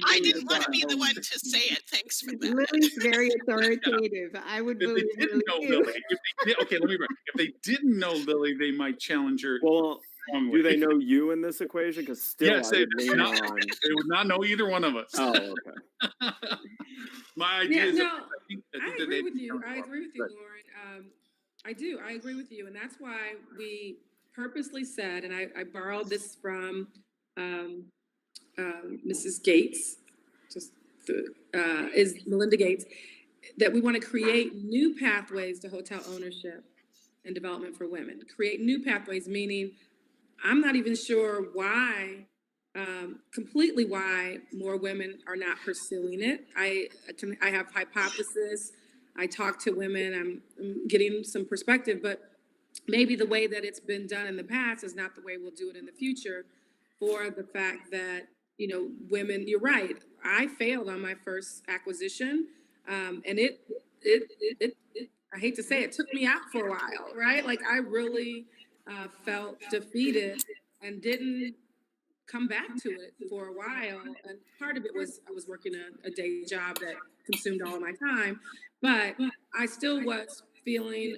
I didn't want to be the one to say it. Thanks for that. Lily's very authoritative. I would If believe they didn't Lily know too. Lily, if they didn't know Lily, they might challenge her. Well, do they know you in this equation? Because still, Yes, I they would lean on. They would not know either one of us. Oh, okay. Yeah, My idea is, no, I think I that agree they with you. I challenge agree with you, Lauren. I do. I agree with you, and that's why we purposely said, and I borrowed this from Mrs. Gates, is Melinda Gates, that we want to create new pathways to hotel ownership and development for women. Create new pathways, meaning I'm not even sure why, completely why more women are not pursuing it. I have hypothesis. I talk to women. I'm getting some perspective, but maybe the way that it's been done in the past is not the way we'll do it in the future, for the fact that women, you're right. I failed on my first acquisition. And I hate to say it, took me out for a while, right? Like I really felt defeated and didn't come back to it for a while. And part of it was I was working a day job that consumed all of my time, but I still was feeling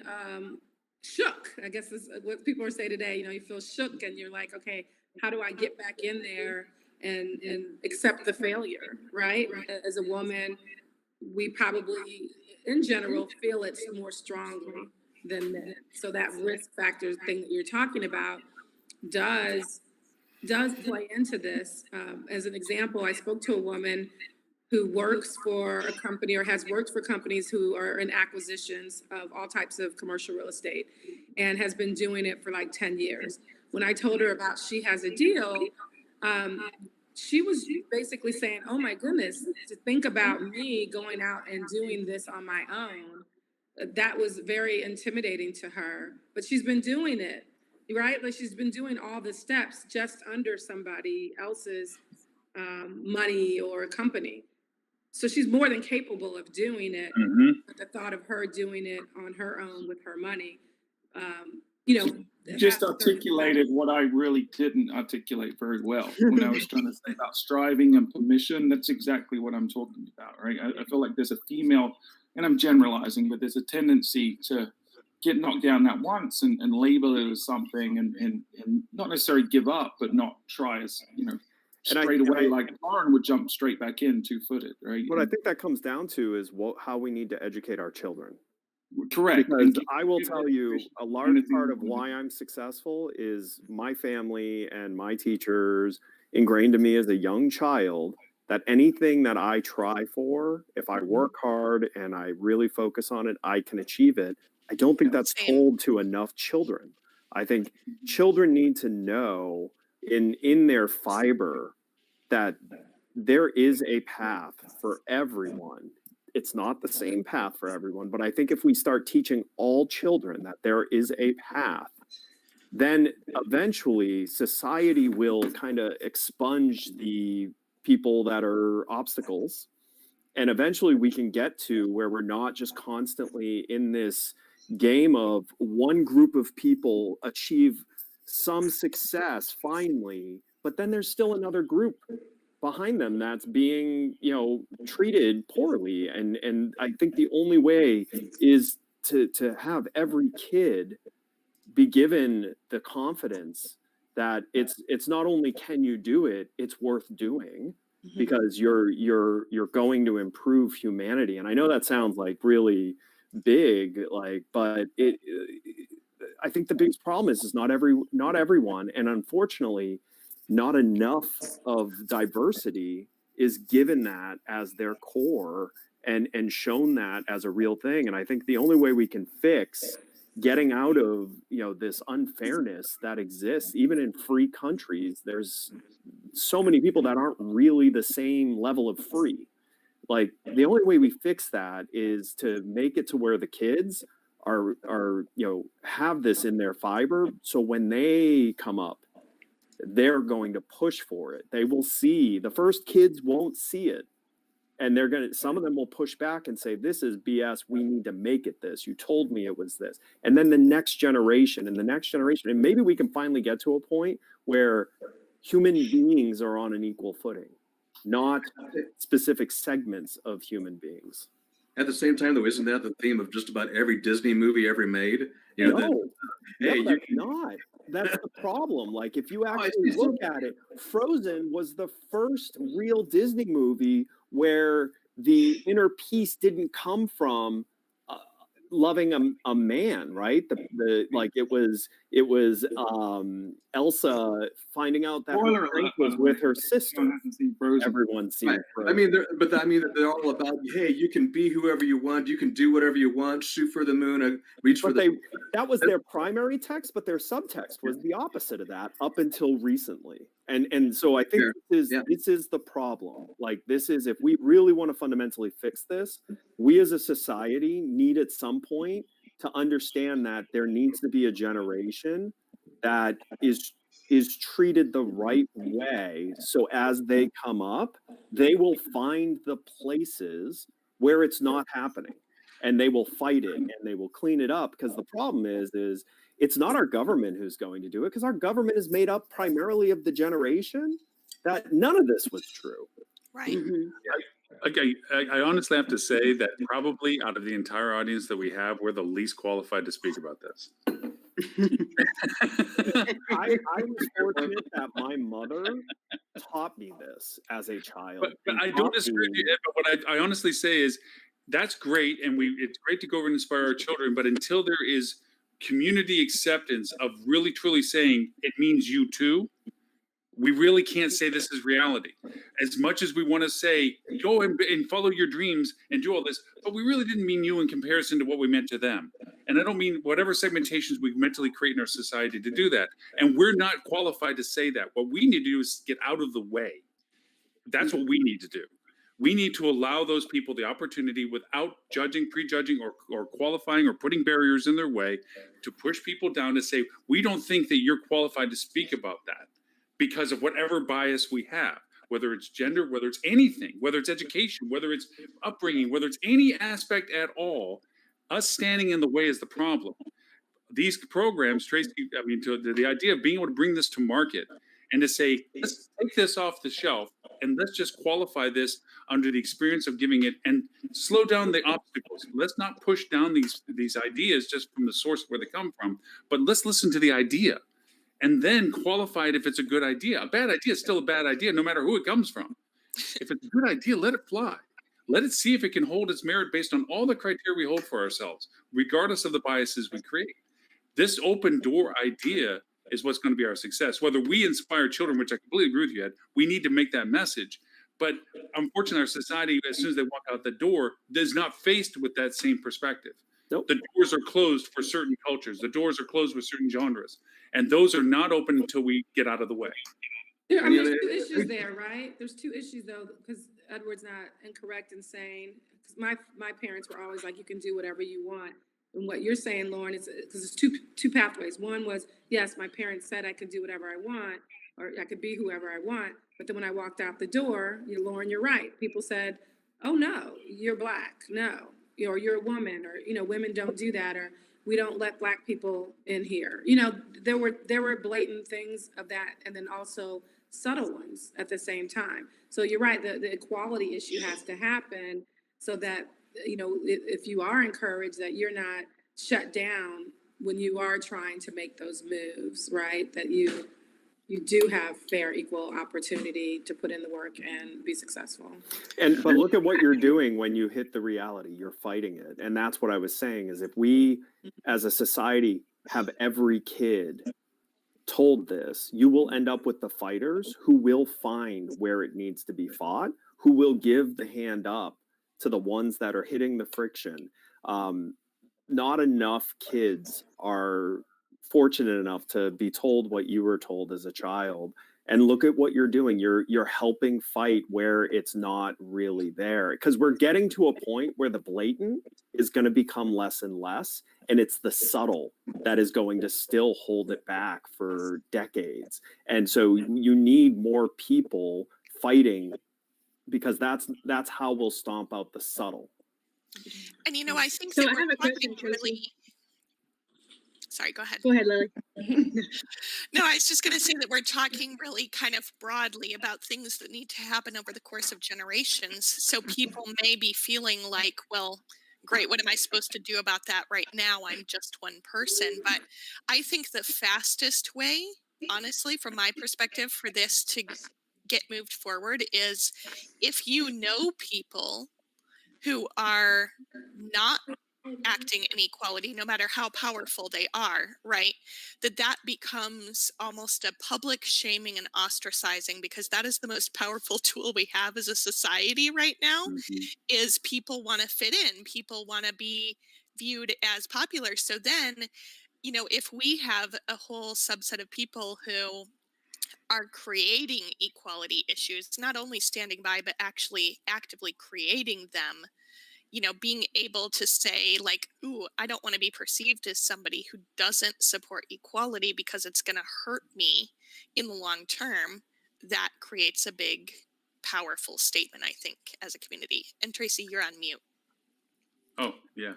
shook. I guess is what people are saying today. You feel shook and you're like, okay, how do I get back in there and accept the failure, right? As a woman, we probably, in general, feel it more strongly than men. So that risk factor thing that you're talking about does play into this. As an example, I spoke to a woman who works for a company or has worked for companies who are in acquisitions of all types of commercial real estate and has been doing it for like 10 years. When I told her about she has a deal, she was basically saying, oh my goodness, to think about me going out and doing this on my own, that was very intimidating to her. But she's been doing it, right? Like she's been doing all the steps just under somebody else's money or company. So she's more than capable of doing it. But the thought of her doing it on her own with her money, just articulated what I really didn't articulate very well when I was trying to say about striving and permission. That's exactly what I'm talking about, right? I feel like there's a female, and I'm generalizing, but there's a tendency to get knocked down that once and label it as something and not necessarily give up, but not try as, straight away, like Lauren would jump straight back in 2-footed, right? What I think that comes down to is how we need to educate our children. Correct. Because I will tell you, a large part of why I'm successful is my family and my teachers ingrained in me as a young child that anything that I try for, if I work hard and I really focus on it, I can achieve it. I don't think that's told to enough children. I think children need to know in their fiber that there is a path for everyone. It's not the same path for everyone, but I think if we start teaching all children that there is a path, then eventually society will kind of expunge the people that are obstacles. And eventually we can get to where we're not just constantly in this game of one group of people achieve some success finally, but then there's still another group behind them that's being treated poorly, and I think the only way is to have every kid be given the confidence that it's not only can you do it, it's worth doing, because you're going to improve humanity. And I know that sounds like really big, but I think the biggest problem is not everyone, and unfortunately not enough of diversity is given that as their core and shown that as a real thing. And I think the only way we can fix getting out of this unfairness that exists even in free countries, there's so many people that aren't really the same level of free. Like the only way we fix that is to make it to where the kids are have this in their fiber, so when they come up, they're going to push for it. They will see, the first kids won't see it. And some of them will push back and say, this is BS. We need to make it this. You told me it was this. And then the next generation and the next generation, and maybe we can finally get to a point where human beings are on an equal footing, not specific segments of human beings. At the same time, though, isn't that the theme of just about every Disney movie ever made? That's not. That's the problem. Like, if you actually look at it, Frozen was the first real Disney movie where the inner peace didn't come from loving a man, right? It was Elsa finding out that her strength was with her sister. Everyone's seen Frozen. They're all about, hey, you can be whoever you want, you can do whatever you want, shoot for the moon, reach for the. That was their primary text, but their subtext was the opposite of that up until recently. And so I think this is the problem. Like, this is, if we really want to fundamentally fix this, we as a society need at some point to understand that there needs to be a generation that is is treated the right way, so as they come up, they will find the places where it's not happening, and they will fight it and they will clean it up. Because the problem is it's not our government who's going to do it, because our government is made up primarily of the generation that none of this was true. Right. Okay, I honestly have to say that probably out of the entire audience that we have, we're the least qualified to speak about this. I was fortunate that my mother taught me this as a child. But I don't disagree with you, but what I honestly say is that's great, and it's great to go over and inspire our children, but until there is community acceptance of really truly saying it means you too, we really can't say this is reality. As much as we want to say, go and follow your dreams and do all this, but we really didn't mean you in comparison to what we meant to them. And I don't mean whatever segmentations we mentally create in our society to do that. And we're not qualified to say that. What we need to do is get out of the way. That's what we need to do. We need to allow those people the opportunity without judging, prejudging, or qualifying or putting barriers in their way to push people down to say, we don't think that you're qualified to speak about that because of whatever bias we have, whether it's gender, whether it's anything, whether it's education, whether it's upbringing, whether it's any aspect at all. Us standing in the way is the problem. These programs, Tracy, I mean, to the idea of being able to bring this to market and to say, let's take this off the shelf and let's just qualify this under the experience of giving it and slow down the obstacles. Let's not push down these ideas just from the source where they come from, but let's listen to the idea and then qualify it if it's a good idea. A bad idea is still a bad idea, no matter who it comes from. If it's a good idea, let it fly. Let it see if it can hold its merit based on all the criteria we hold for ourselves, regardless of the biases we create. This open door idea is what's going to be our success. Whether we inspire children, which I completely agree with you, Ed, we need to make that message. But unfortunately, our society, as soon as they walk out the door, is not faced with that same perspective. Nope. The doors are closed for certain cultures. The doors are closed with certain genres. And those are not open until we get out of the way. Yeah, I mean, there's two issues there, right? There's two issues, though, because Edward's not incorrect in saying, because my parents were always like, you can do whatever you want. And what you're saying, Lauren, is because it's two pathways. One was, yes, my parents said I could do whatever I want, or I could be whoever I want. But then when I walked out the door, Lauren, you're right. People said, oh, no, you're Black. No, or you're a woman, or, women don't do that, or we don't let Black people in here. There were blatant things of that, and then also subtle ones at the same time. So you're right, the equality issue has to happen so that, if you are encouraged, that you're not shut down when you are trying to make those moves, right? That you do have fair, equal opportunity to put in the work and be successful. But look at what you're doing when you hit the reality. You're fighting it. And that's what I was saying, is if we as a society have every kid told this, you will end up with the fighters who will find where it needs to be fought, who will give the hand up to the ones that are hitting the friction. Not enough kids are fortunate enough to be told what you were told as a child. And look at what you're doing. You're helping fight where it's not really there, because we're getting to a point where the blatant is going to become less and less, and it's the subtle that is going to still hold it back for decades. And so you need more people fighting, because that's how we'll stomp out the subtle. And I think So that I we're have a question, talking really. Tracy. Sorry, go ahead. Go ahead, Lily. No, I was just going to say that we're talking really kind of broadly about things that need to happen over the course of generations. So people may be feeling like, well, great, what am I supposed to do about that right now? I'm just one person. But I think the fastest way, honestly, from my perspective, for this to get moved forward is if you know people who are not acting in equality, no matter how powerful they are, right? That becomes almost a public shaming and ostracizing, because that is the most powerful tool we have as a society right now. Is people want to fit in, people want to be viewed as popular. So then, if we have a whole subset of people who are creating equality issues, not only standing by, but actually actively creating them, you know, being able to say like, ooh, I don't want to be perceived as somebody who doesn't support equality because it's going to hurt me in the long term, that creates a big, powerful statement, I think, as a community. And Tracy, you're on mute. Oh, yeah.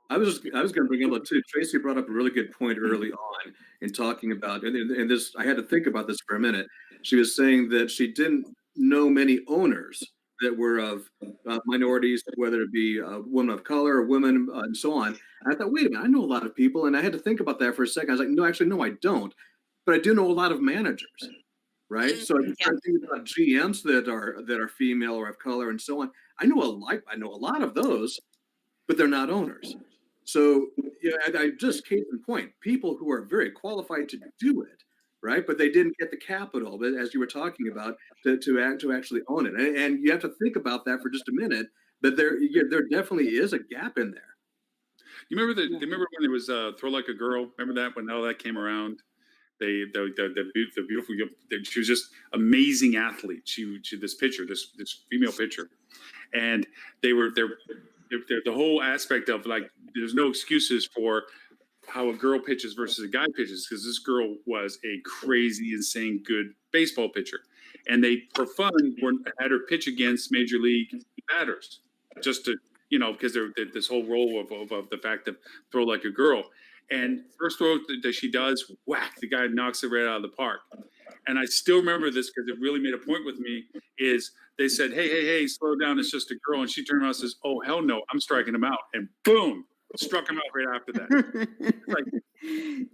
I was going to bring up too. Tracy brought up a really good point early on in talking about, and this, I had to think about this for a minute. She was saying that she didn't know many owners that were of minorities, whether it be women of color or women and so on. And I thought, wait a minute, I know a lot of people, and I had to think about that for a second. I was like, no, actually, no, I don't, but I do know a lot of managers, right? So I started thinking about GMs that are female or of color and so on. I know a lot of those, but they're not owners. So yeah, I just case in point, people who are very qualified to do it, right? But they didn't get the capital, but as you were talking about, to actually own it. And you have to think about that for just a minute. But there definitely is a gap in there. You remember remember when it was Throw Like a Girl? Remember that when all that came around? The beautiful, she was just amazing athlete. She this female pitcher, and the whole aspect of like there's no excuses for how a girl pitches versus a guy pitches, because this girl was a crazy, insane good baseball pitcher, and they for fun had her pitch against major league batters just to because they're this whole role of the fact of throw like a girl. And first throw that she does, whack, the guy knocks it right out of the park. And I still remember this because it really made a point with me, is they said, hey, slow down, it's just a girl. And she turned around and says, oh, hell no, I'm striking him out. And boom, struck him out right after that. Like,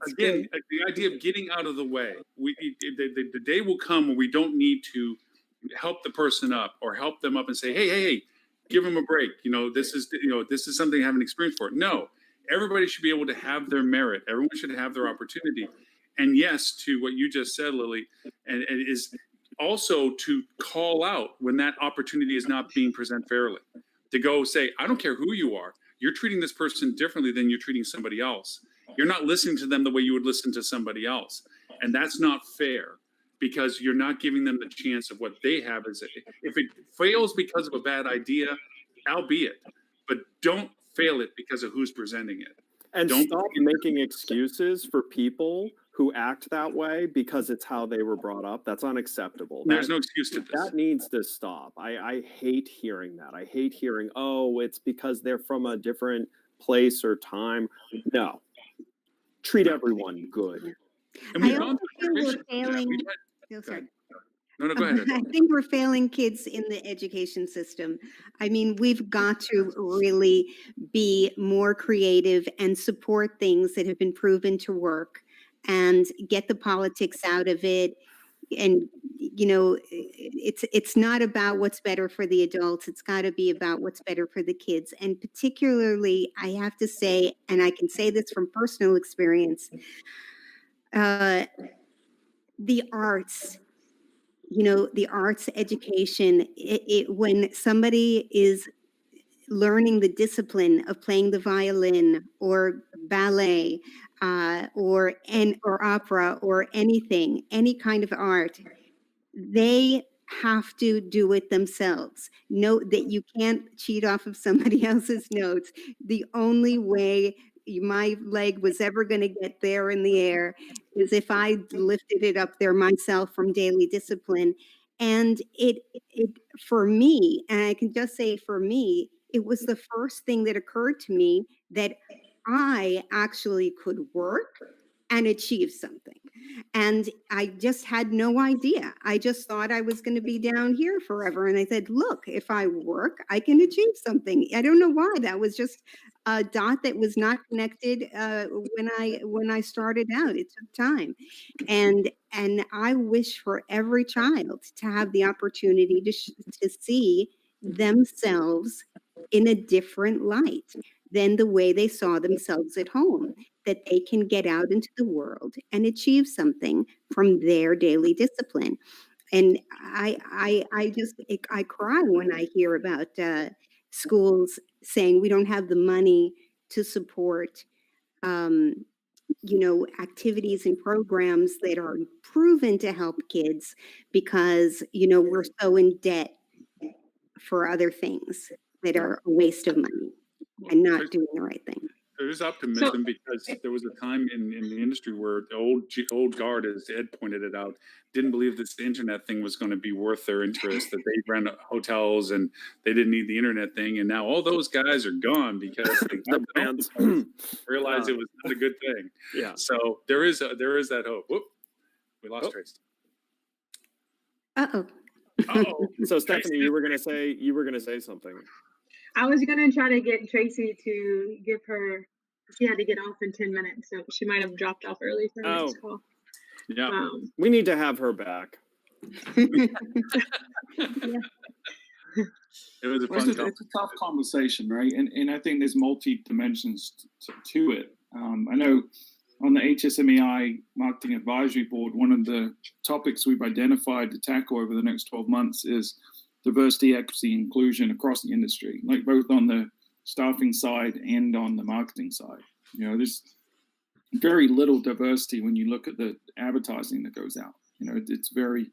again, the idea of getting out of the way. The day will come when we don't need to help the person up or help them up and say, hey, give them a break. This is something I haven't experienced for. No. Everybody should be able to have their merit. Everyone should have their opportunity. And yes, to what you just said, Lily, and is also to call out when that opportunity is not being presented fairly. To go say, I don't care who you are, you're treating this person differently than you're treating somebody else. You're not listening to them the way you would listen to somebody else. And that's not fair, because you're not giving them the chance of what they have. If it fails because of a bad idea, albeit, but don't fail it because of who's presenting it. And don't stop making excuses for people who act that way because it's how they were brought up. That's unacceptable. There's no excuse to this. That needs to stop. I hate hearing that. I hate hearing, oh, it's because they're from a different place or time. No. Treat everyone good. And I also think we're failing. Sorry. No, go ahead. I think we're failing kids in the education system. I mean, we've got to really be more creative and support things that have been proven to work and get the politics out of it. And, it's not about what's better for the adults. It's got to be about what's better for the kids. And particularly, I have to say, and I can say this from personal experience, the arts. The arts education, when somebody is learning the discipline of playing the violin or ballet or opera or anything, any kind of art, they have to do it themselves. Note that you can't cheat off of somebody else's notes. The only way my leg was ever going to get there in the air is if I lifted it up there myself from daily discipline. And it for me, and I can just say for me, it was the first thing that occurred to me that I actually could work and achieve something. And I just had no idea. I just thought I was going to be down here forever. And I said, look, if I work, I can achieve something. I don't know why. That was just a dot that was not connected when I started out. It took time. And I wish for every child to have the opportunity to see themselves in a different light than the way they saw themselves at home, that they can get out into the world and achieve something from their daily discipline. And I cry when I hear about schools saying we don't have the money to support activities and programs that are proven to help kids because we're so in debt for other things. that are a waste of money and not doing the right thing. There's optimism because there was a time in the industry where the old guard, as Ed pointed it out, didn't believe this internet thing was going to be worth their interest, that they ran hotels and they didn't need the internet thing. And now all those guys are gone because they realized it was not a good thing. Yeah. So there is that hope. Whoop, we lost Tracy. Uh-oh. Uh-oh. So Stephanie, you were gonna say something. I was gonna try to get Tracy to give her. She had to get off in 10 minutes, so she might have dropped off early for her next call. Yeah. We need to have her back. It was a fun it's a tough conversation, right? And I think there's multi dimensions to it. I know on the HSMEI Marketing Advisory Board, one of the topics we've identified to tackle over the next 12 months is diversity, equity, inclusion across the industry, like both on the staffing side and on the marketing side. You know, there's very little diversity when you look at the advertising that goes out. You know, it's very,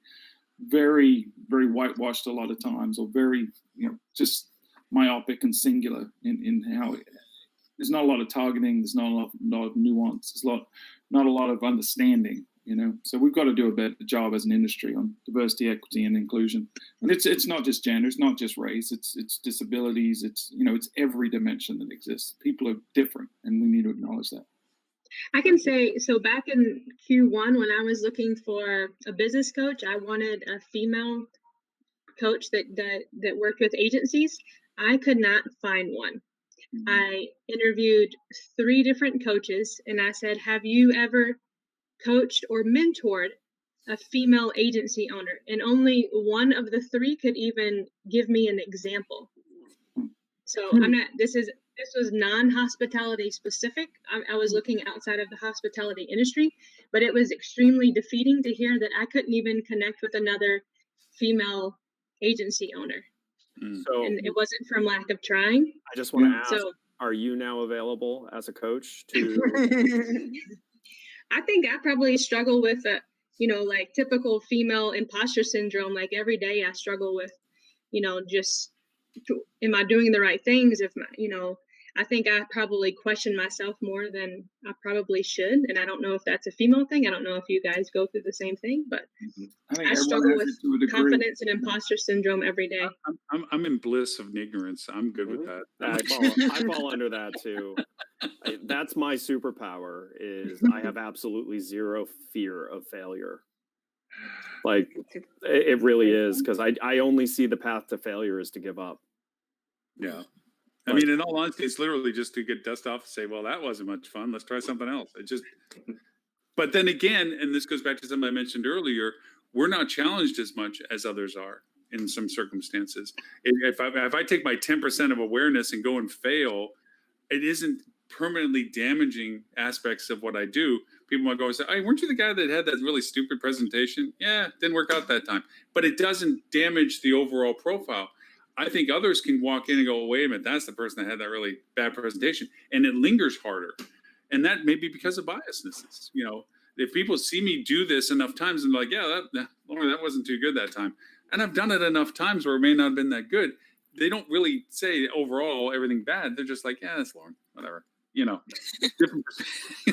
very, very whitewashed a lot of times, or very, just myopic and singular in how there's not a lot of targeting. There's not a lot of nuance. There's not a lot of understanding. So we've got to do a better job as an industry on diversity, equity, and inclusion. And it's not just gender, it's not just race, it's disabilities, it's every dimension that exists. People are different, and we need to acknowledge that. I can say, so back in Q1, when I was looking for a business coach, I wanted a female coach that worked with agencies. I could not find one. I interviewed 3 different coaches, and I said, have you ever coached or mentored a female agency owner? And only one of the 3 could even give me an example. So this was non-hospitality specific. I was looking outside of the hospitality industry, but it was extremely defeating to hear that I couldn't even connect with another female agency owner. So, and it wasn't from lack of trying. I just want to ask, So, are you now available as a coach to? I think I probably struggle with like typical female imposter syndrome. Like every day I struggle with, just, am I doing the right things? I think I probably question myself more than I probably should. And I don't know if that's a female thing. I don't know if you guys go through the same thing, but I struggle with confidence and imposter syndrome every day. I'm in bliss of ignorance. I'm good with that. I fall under that too. That's my superpower. Is I have absolutely zero fear of failure. Like it really is, because I only see the path to failure is to give up. Yeah. I mean, in all honesty, it's literally just to get dust off and say, well, that wasn't much fun. Let's try something else. But then again, and this goes back to something I mentioned earlier, we're not challenged as much as others are in some circumstances. If I take my 10% of awareness and go and fail, it isn't permanently damaging aspects of what I do. People might go and say, hey, weren't you the guy that had that really stupid presentation? Yeah, didn't work out that time. But it doesn't damage the overall profile. I think others can walk in and go, wait a minute, that's the person that had that really bad presentation. And it lingers harder. And that may be because of biasnesses. If people see me do this enough times and like, yeah, Lauren, that wasn't too good that time. And I've done it enough times where it may not have been that good. They don't really say overall everything bad. They're just like, yeah, that's Lauren, whatever. Different. He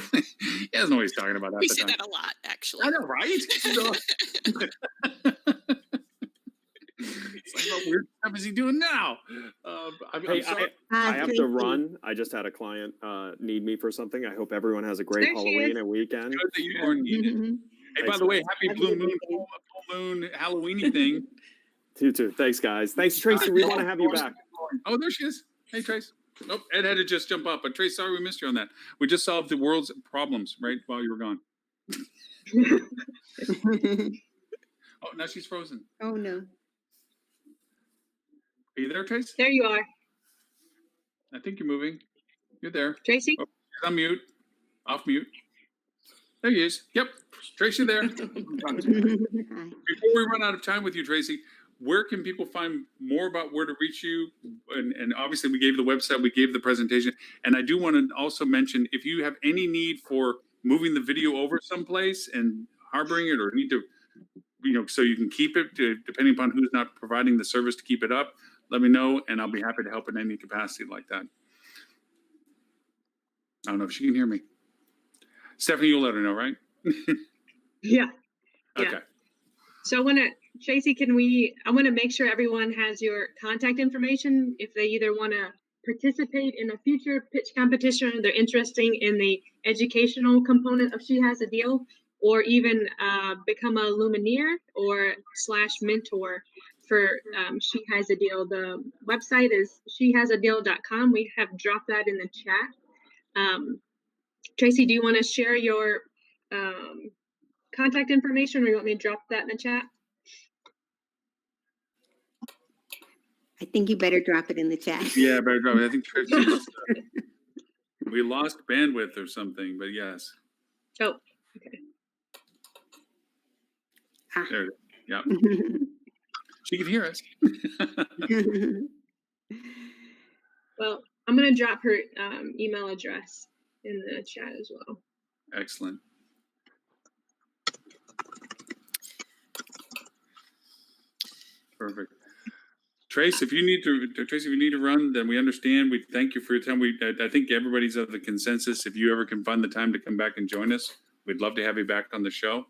doesn't know what he's talking about. We say that a lot, actually. I know, right? It's like, what weird stuff is he doing now? I have to run. I just had a client need me for something. I hope everyone has a great Halloween and weekend. Good that you are needed. Hey, by the way, happy Blue Moon, full moon, Halloweeny thing. You too. Thanks, guys. Thanks, Tracy. We want to have you back. Oh, there she is. Hey, Trace. Nope, Ed had to just jump up. But Trace, sorry we missed you on that. We just solved the world's problems right while you were gone. Oh, now she's frozen. Oh, no. Are you there, Trace? There you are. I think you're moving. You're there. Tracy? Oh, she's on mute. Off mute. There he is. Yep. Tracy there. Before we run out of time with you, Tracy, where can people find more about where to reach you? And obviously we gave the website, we gave the presentation. And I do want to also mention, if you have any need for moving the video over someplace and harboring it, or need to, so you can keep it, depending upon who's not providing the service to keep it up, let me know, and I'll be happy to help in any capacity like that. I don't know if she can hear me. Stephanie, you'll let her know, right? Yeah. Okay. So Tracy, I want to make sure everyone has your contact information if they either want to participate in a future pitch competition, or they're interested in the educational component of She Has a Deal, or even become a Lumineer or / mentor for She Has a Deal. The website is shehasadeal.com. We have dropped that in the chat. Tracy, do you want to share your contact information, or you want me to drop that in the chat? I think you better drop it in the chat. Yeah, better drop it. I think Tracy's, we lost bandwidth or something, but yes. Oh, okay. There it is. Yeah. She can hear us. Well, I'm going to drop her email address in the chat as well. Excellent. Perfect. Trace, if you need to run, then we understand. We thank you for your time. I think everybody's of the consensus. If you ever can find the time to come back and join us, we'd love to have you back on the show.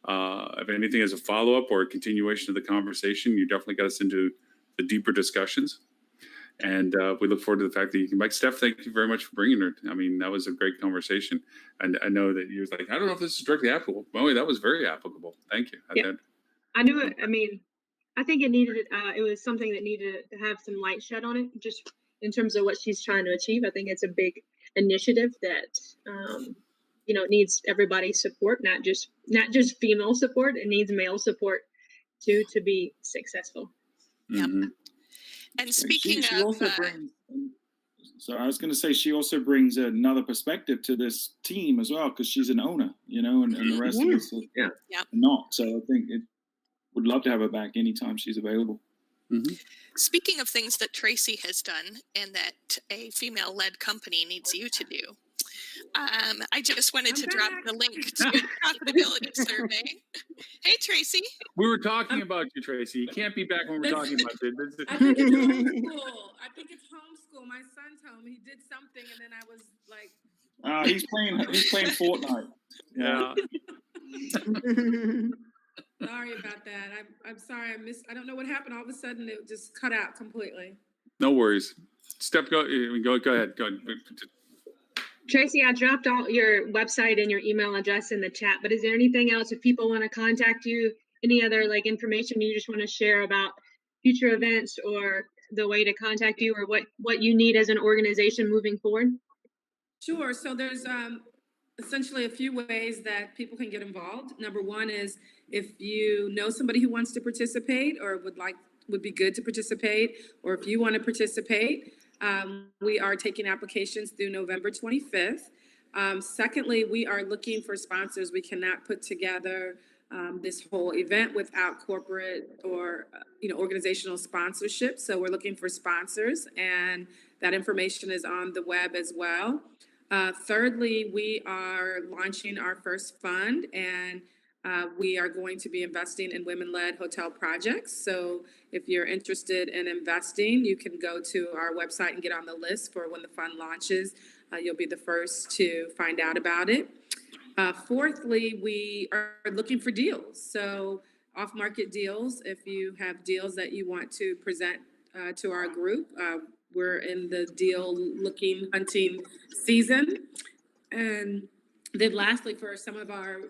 If anything is a follow-up or a continuation of the conversation, you definitely got us into the deeper discussions. And we look forward to the fact that you can back. Steph, thank you very much for bringing her. I mean, that was a great conversation. And I know that you was like, I don't know if this is directly applicable. Well, that was very applicable. Thank you. Yeah. I knew it. I mean, I think it was something that needed to have some light shed on it, just in terms of what she's trying to achieve. I think it's a big initiative that, needs everybody's support, not just female support. It needs male support too, to be successful. Mm-hmm. And speaking she of, also brings, so I was going to say, she also brings another perspective to this team as well, because she's an owner, and the rest of us are not. So I think would love to have her back anytime she's available. Mm-hmm. Speaking of things that Tracy has done and that a female-led company needs you to do, I just wanted to drop the link to the profitability survey. Hey, Tracy. We were talking about you, Tracy. You can't be back when we're talking about you. I think it's homeschool. My son's home. He did something, and then I was like, he's playing Fortnite. Yeah. Sorry about that. I'm sorry. I don't know what happened. All of a sudden, it just cut out completely. No worries. Steph, go ahead. Go ahead. Tracy, I dropped all your website and your email address in the chat, but is there anything else if people want to contact you, any other information you just want to share about future events or the way to contact you, or what you need as an organization moving forward? Sure. So there's essentially a few ways that people can get involved. Number one is if you know somebody who wants to participate or would be good to participate, or if you want to participate, we are taking applications through November 25th. Secondly, we are looking for sponsors. We cannot put together this whole event without corporate or organizational sponsorship. So we're looking for sponsors, and that information is on the web as well. Thirdly, we are launching our first fund, and we are going to be investing in women-led hotel projects. So if you're interested in investing, you can go to our website and get on the list for when the fund launches. You'll be the first to find out about it. Fourthly, we are looking for deals. So off-market deals, if you have deals that you want to present to our group, we're in the hunting season. And then lastly, for some of our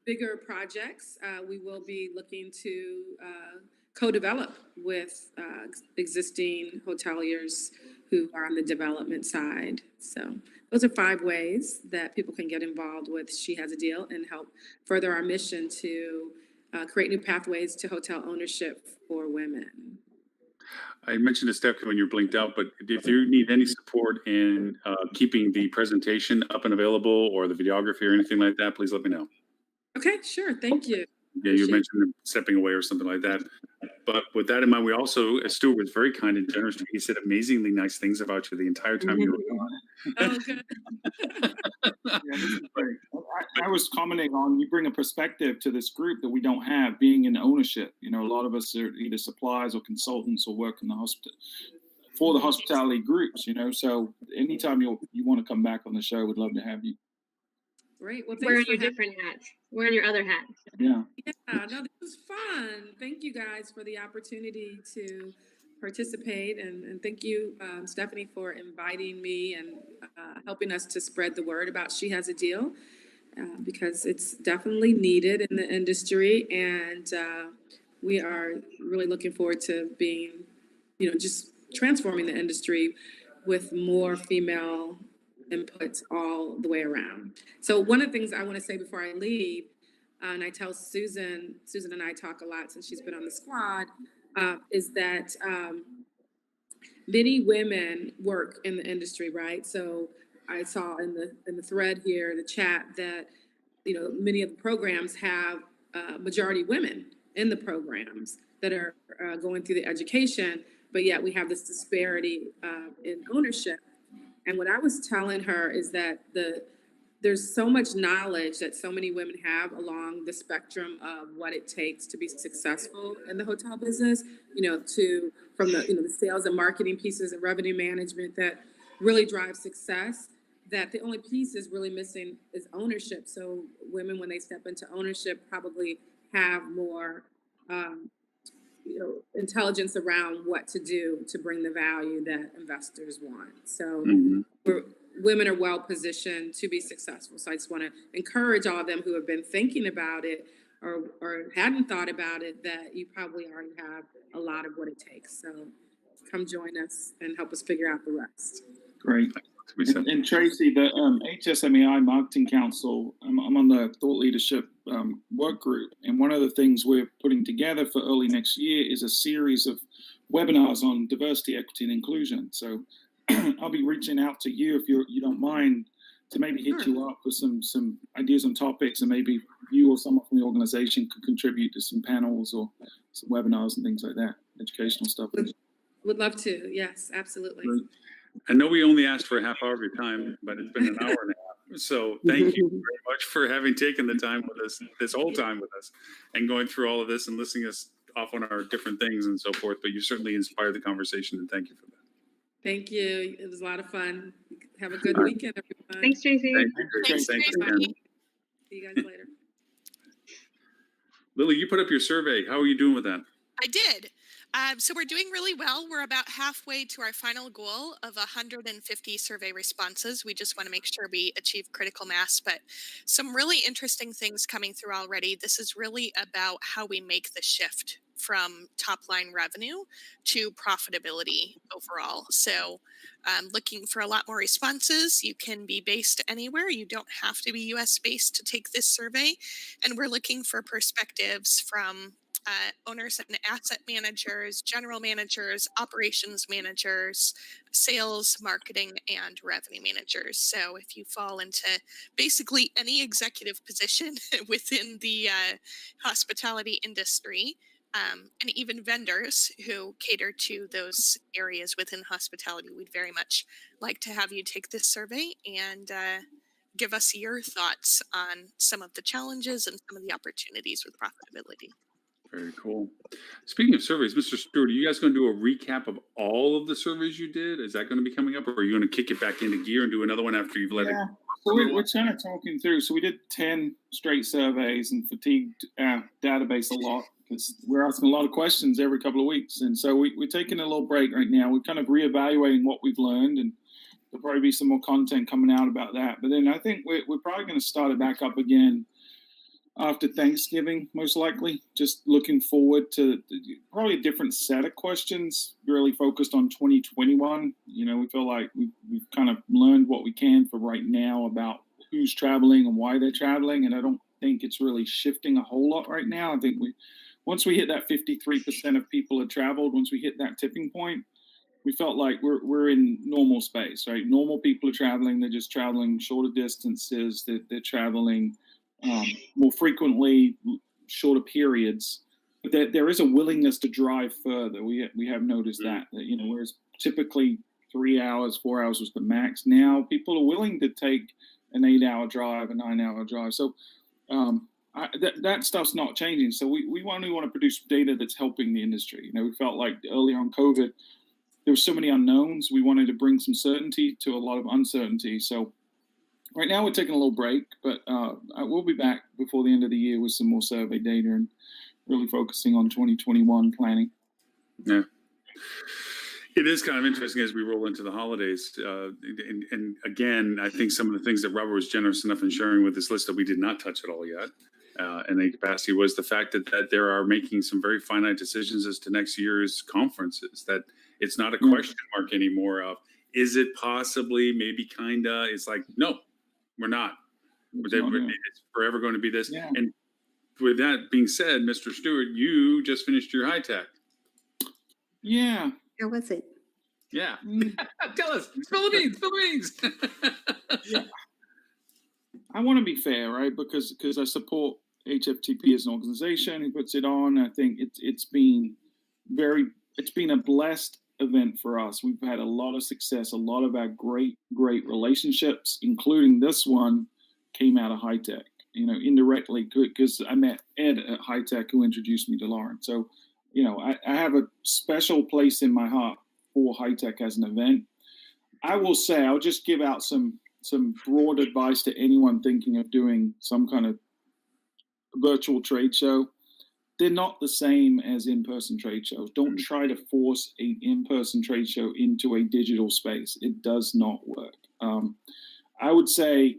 bigger projects, we will be looking to co-develop with existing hoteliers who are on the development side. So those are 5 ways that people can get involved with She Has a Deal and help further our mission to create new pathways to hotel ownership for women. I mentioned to Steph when you blinked out, but if you need any support in keeping the presentation up and available, or the videography or anything like that, please let me know. Okay, sure. Thank you. Yeah, you mentioned stepping away or something like that. But with that in mind, we also, Stuart was very kind and generous. He said amazingly nice things about you the entire time you were gone. Oh, good. Yeah, this is great. I was commenting on, you bring a perspective to this group that we don't have, being in ownership. You know, a lot of us are either suppliers or consultants or work in the for the hospitality groups, you know. So anytime you want to come back on the show, we'd love to have you. Great. Well, thanks Wearing for your having different hats. Wearing your other hat. Yeah. Yeah, no, this was fun. Thank you guys for the opportunity to participate, and thank you, Stephanie, for inviting me and helping us to spread the word about She Has a Deal, because it's definitely needed in the industry, and we are really looking forward to being, just transforming the industry with more female inputs all the way around. So one of the things I want to say before I leave, and I tell Susan and I talk a lot since she's been on the squad, is that many women work in the industry, right? So I saw in the thread here, the chat, that many of the programs have majority women in the programs that are going through the education, but yet we have this disparity in ownership. And what I was telling her is that there's so much knowledge that so many women have along the spectrum of what it takes to be successful in the hotel business, from the sales and marketing pieces and revenue management that really drive success, that the only piece is really missing is ownership. So women, when they step into ownership, probably have more intelligence around what to do to bring the value that investors want. So women are well positioned to be successful. So I just want to encourage all of them who have been thinking about it or hadn't thought about it, that you probably already have a lot of what it takes. So come join us and help us figure out the rest. Great. And Tracy, the HSMEI Marketing Council, I'm on the thought leadership work group. And one of the things we're putting together for early next year is a series of webinars on diversity, equity, and inclusion. So I'll be reaching out to you, if you don't mind, to maybe hit you up with some ideas on topics, and maybe you or someone from the organization could contribute to some panels or some webinars and things like that, educational stuff. Would love to. Yes, absolutely. Great. I know we only asked for a half hour of your time, but it's been an hour and a half. So thank you very much for having taken the time with us, this whole time with us, and going through all of this and listening us off on our different things and so forth. But you certainly inspired the conversation, and thank you for that. Thank you. It was a lot of fun. Have a good weekend, everyone. Thanks, Tracy. Thanks, See you guys later. Lily, you put up your survey. How are you doing with that? I did. So we're doing really well. We're about halfway to our final goal of 150 survey responses. We just want to make sure we achieve critical mass, but some really interesting things coming through already. This is really about how we make the shift from top line revenue to profitability overall. So looking for a lot more responses. You can be based anywhere. You don't have to be US based to take this survey. And we're looking for perspectives from owners and asset managers, general managers, operations managers, sales, marketing, and revenue managers. So if you fall into basically any executive position within the hospitality industry, and even vendors who cater to those areas within hospitality, we'd very much like to have you take this survey and give us your thoughts on some of the challenges and some of the opportunities with profitability. Very cool. Speaking of surveys, Mr. Stewart, are you guys going to do a recap of all of the surveys you did? Is that going to be coming up, or are you going to kick it back into gear and do another one after you've let it go? So we're kind of talking through. So we did 10 straight surveys and fatigued our database a lot because we're asking a lot of questions every couple of weeks. And so we're taking a little break right now. We're kind of reevaluating what we've learned, and there'll probably be some more content coming out about that. But then I think we're probably going to start it back up again after Thanksgiving, most likely. Just looking forward to probably a different set of questions, really focused on 2021. You know, we feel like we've kind of learned what we can for right now about who's traveling and why they're traveling. And I don't think it's really shifting a whole lot right now. I think once we hit that 53% of people have traveled, once we hit that tipping point, we felt like we're in normal space, right? Normal people are traveling. They're just traveling shorter distances. They're traveling more frequently, shorter periods. But there is a willingness to drive further. We have noticed that, you know, whereas typically 3 hours, 4 hours was the max. Now people are willing to take an 8-hour drive, a 9-hour drive. So that stuff's not changing. So we only want to produce data that's helping the industry. We felt like earlier on COVID, there were so many unknowns. We wanted to bring some certainty to a lot of uncertainty. So right now we're taking a little break, but we'll be back before the end of the year with some more survey data and really focusing on 2021 planning. Yeah. It is kind of interesting as we roll into the holidays. And again, I think some of the things that Robert was generous enough in sharing with this list that we did not touch at all yet in the capacity was the fact that there are making some very finite decisions as to next year's conferences, that it's not a question mark anymore of, is it possibly, maybe kinda? It's like, no, we're not. It's forever going to be this. Yeah. And with that being said, Mr. Stewart, you just finished your high tech. Yeah. How was it? Yeah. Tell us. Spill the beans. Yeah. I want to be fair, right? Because I support HFTP as an organization who puts it on. I think it's been a blessed event for us. We've had a lot of success. A lot of our great relationships, including this one, came out of high tech. Indirectly, because I met Ed at high tech who introduced me to Lauren. So, I have a special place in my heart for high tech as an event. I will say, I'll just give out some broad advice to anyone thinking of doing some kind of virtual trade show. They're not the same as in-person trade shows. Don't try to force an in-person trade show into a digital space. It does not work. I would say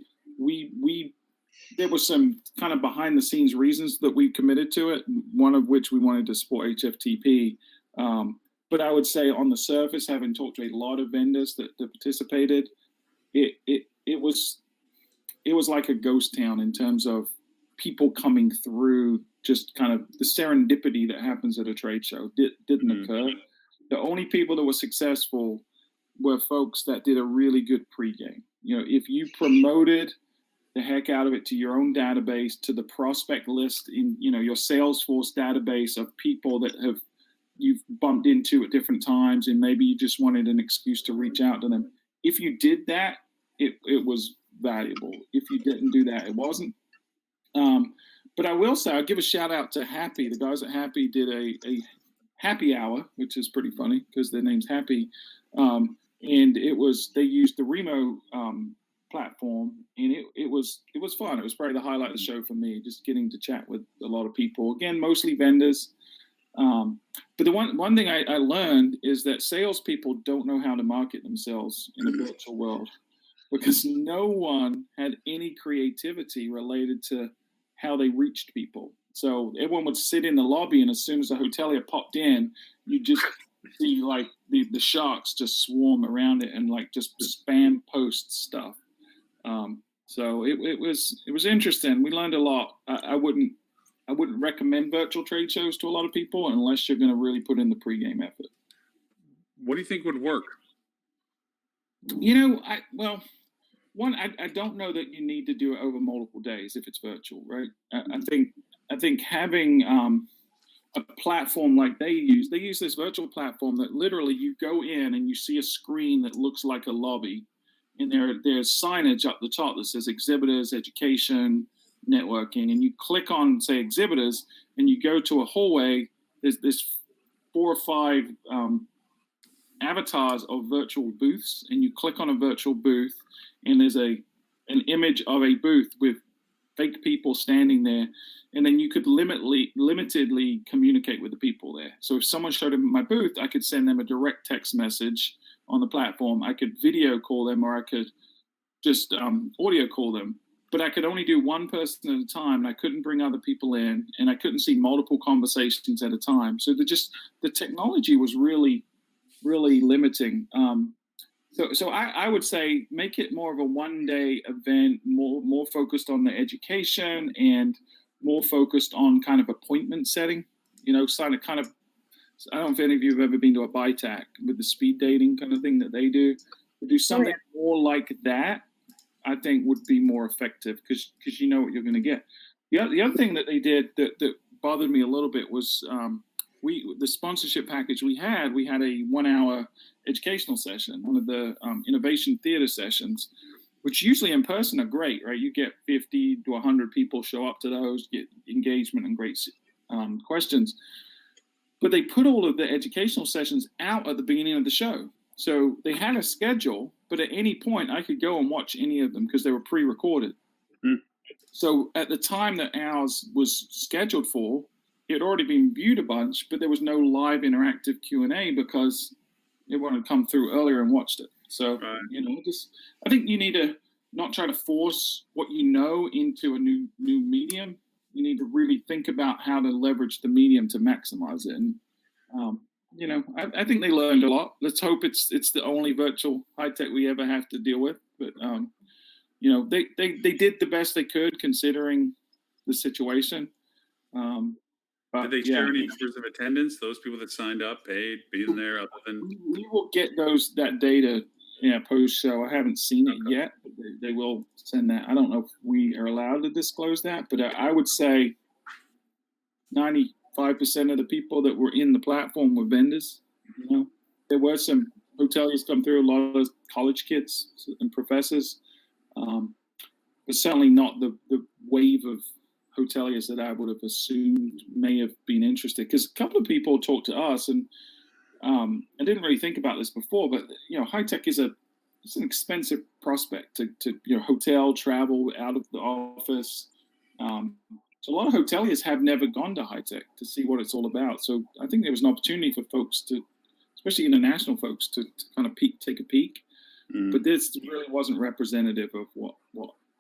there were some kind of behind the scenes reasons that we committed to it, one of which we wanted to support HFTP. But I would say on the surface, having talked to a lot of vendors that participated, it was like a ghost town in terms of people coming through. Just kind of the serendipity that happens at a trade show didn't occur. The only people that were successful were folks that did a really good pregame. If you promoted the heck out of it to your own database, to the prospect list in your Salesforce database of people that you've bumped into at different times, and maybe you just wanted an excuse to reach out to them. If you did that, it was valuable. If you didn't do that, it wasn't. But I will say, I'll give a shout out to Happy. The guys at Happy did a happy hour, which is pretty funny because their name's Happy. And they used the Remo platform, and it was fun. It was probably the highlight of the show for me, just getting to chat with a lot of people. Again, mostly vendors. But the one thing I learned is that salespeople don't know how to market themselves in a virtual world, because no one had any creativity related to how they reached people. So everyone would sit in the lobby, and as soon as the hotelier popped in, you just see like the sharks just swarm around it and like just spam post stuff. So it was interesting. We learned a lot. I wouldn't recommend virtual trade shows to a lot of people unless you're going to really put in the pregame effort. What do you think would work? I don't know that you need to do it over multiple days if it's virtual, right? I think having a platform like they use this virtual platform that literally you go in and you see a screen that looks like a lobby, and there's signage up the top that says exhibitors, education, networking, and you click on, say, exhibitors, and you go to a hallway. There's 4 or 5 avatars of virtual booths, and you click on a virtual booth, and there's an image of a booth with fake people standing there, and then you could limitedly communicate with the people there. So if someone showed up at my booth, I could send them a direct text message on the platform. I could video call them, or I could just audio call them. But I could only do one person at a time, and I couldn't bring other people in, and I couldn't see multiple conversations at a time. So the technology was really, really limiting. So I would say make it more of a one-day event, more focused on the education and more focused on kind of appointment setting. Kind of. I don't know if any of you have ever been to a BITAC with the speed dating kind of thing that they do. To do something more like that, I think would be more effective because you know what you're going to get. The other thing that they did that bothered me a little bit was the sponsorship package we had a 1-hour educational session, one of the innovation theater sessions, which usually in person are great, right? You get 50 to 100 people show up to those, get engagement and great questions. But they put all of the educational sessions out at the beginning of the show. So they had a schedule, but at any point I could go and watch any of them because they were pre-recorded. So at the time that ours was scheduled for, it had already been viewed a bunch, but there was no live interactive Q&A because everyone had come through earlier and watched it. So, I think you need to not try to force what you know into a new medium. You need to really think about how to leverage the medium to maximize it. And, I think they learned a lot. Let's hope it's the only virtual high tech we ever have to deal with. But, they did the best they could considering the situation. Did they share any numbers of attendance? Those people that signed up, paid, being there, other than we will get that data post show. I haven't seen it yet, but they will send that. I don't know if we are allowed to disclose that, but I would say 95% of the people that were in the platform were vendors. There were some hoteliers come through, a lot of college kids and professors, but certainly not the wave of hoteliers that I would have assumed may have been interested. Because a couple of people talked to us, and I didn't really think about this before, but high tech is it's an expensive prospect to hotel travel out of the office. So a lot of hoteliers have never gone to high tech to see what it's all about. So I think there was an opportunity for folks especially international folks, to kind of take a peek. But this really wasn't representative of what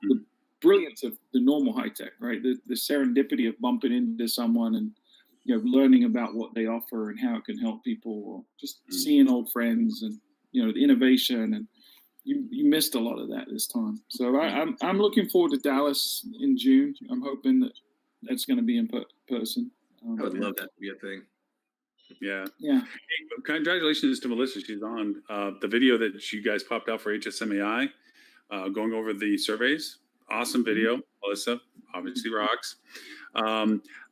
the brilliance of the normal high tech, right? The serendipity of bumping into someone and learning about what they offer and how it can help people, or just seeing old friends and the innovation. And you missed a lot of that this time. So I'm looking forward to Dallas in June. I'm hoping that's going to be in person. I would love that to be a thing. Yeah. Yeah. Hey, congratulations to Melissa. She's on the video that you guys popped out for HSMAI, going over the surveys. Awesome video. Melissa obviously rocks.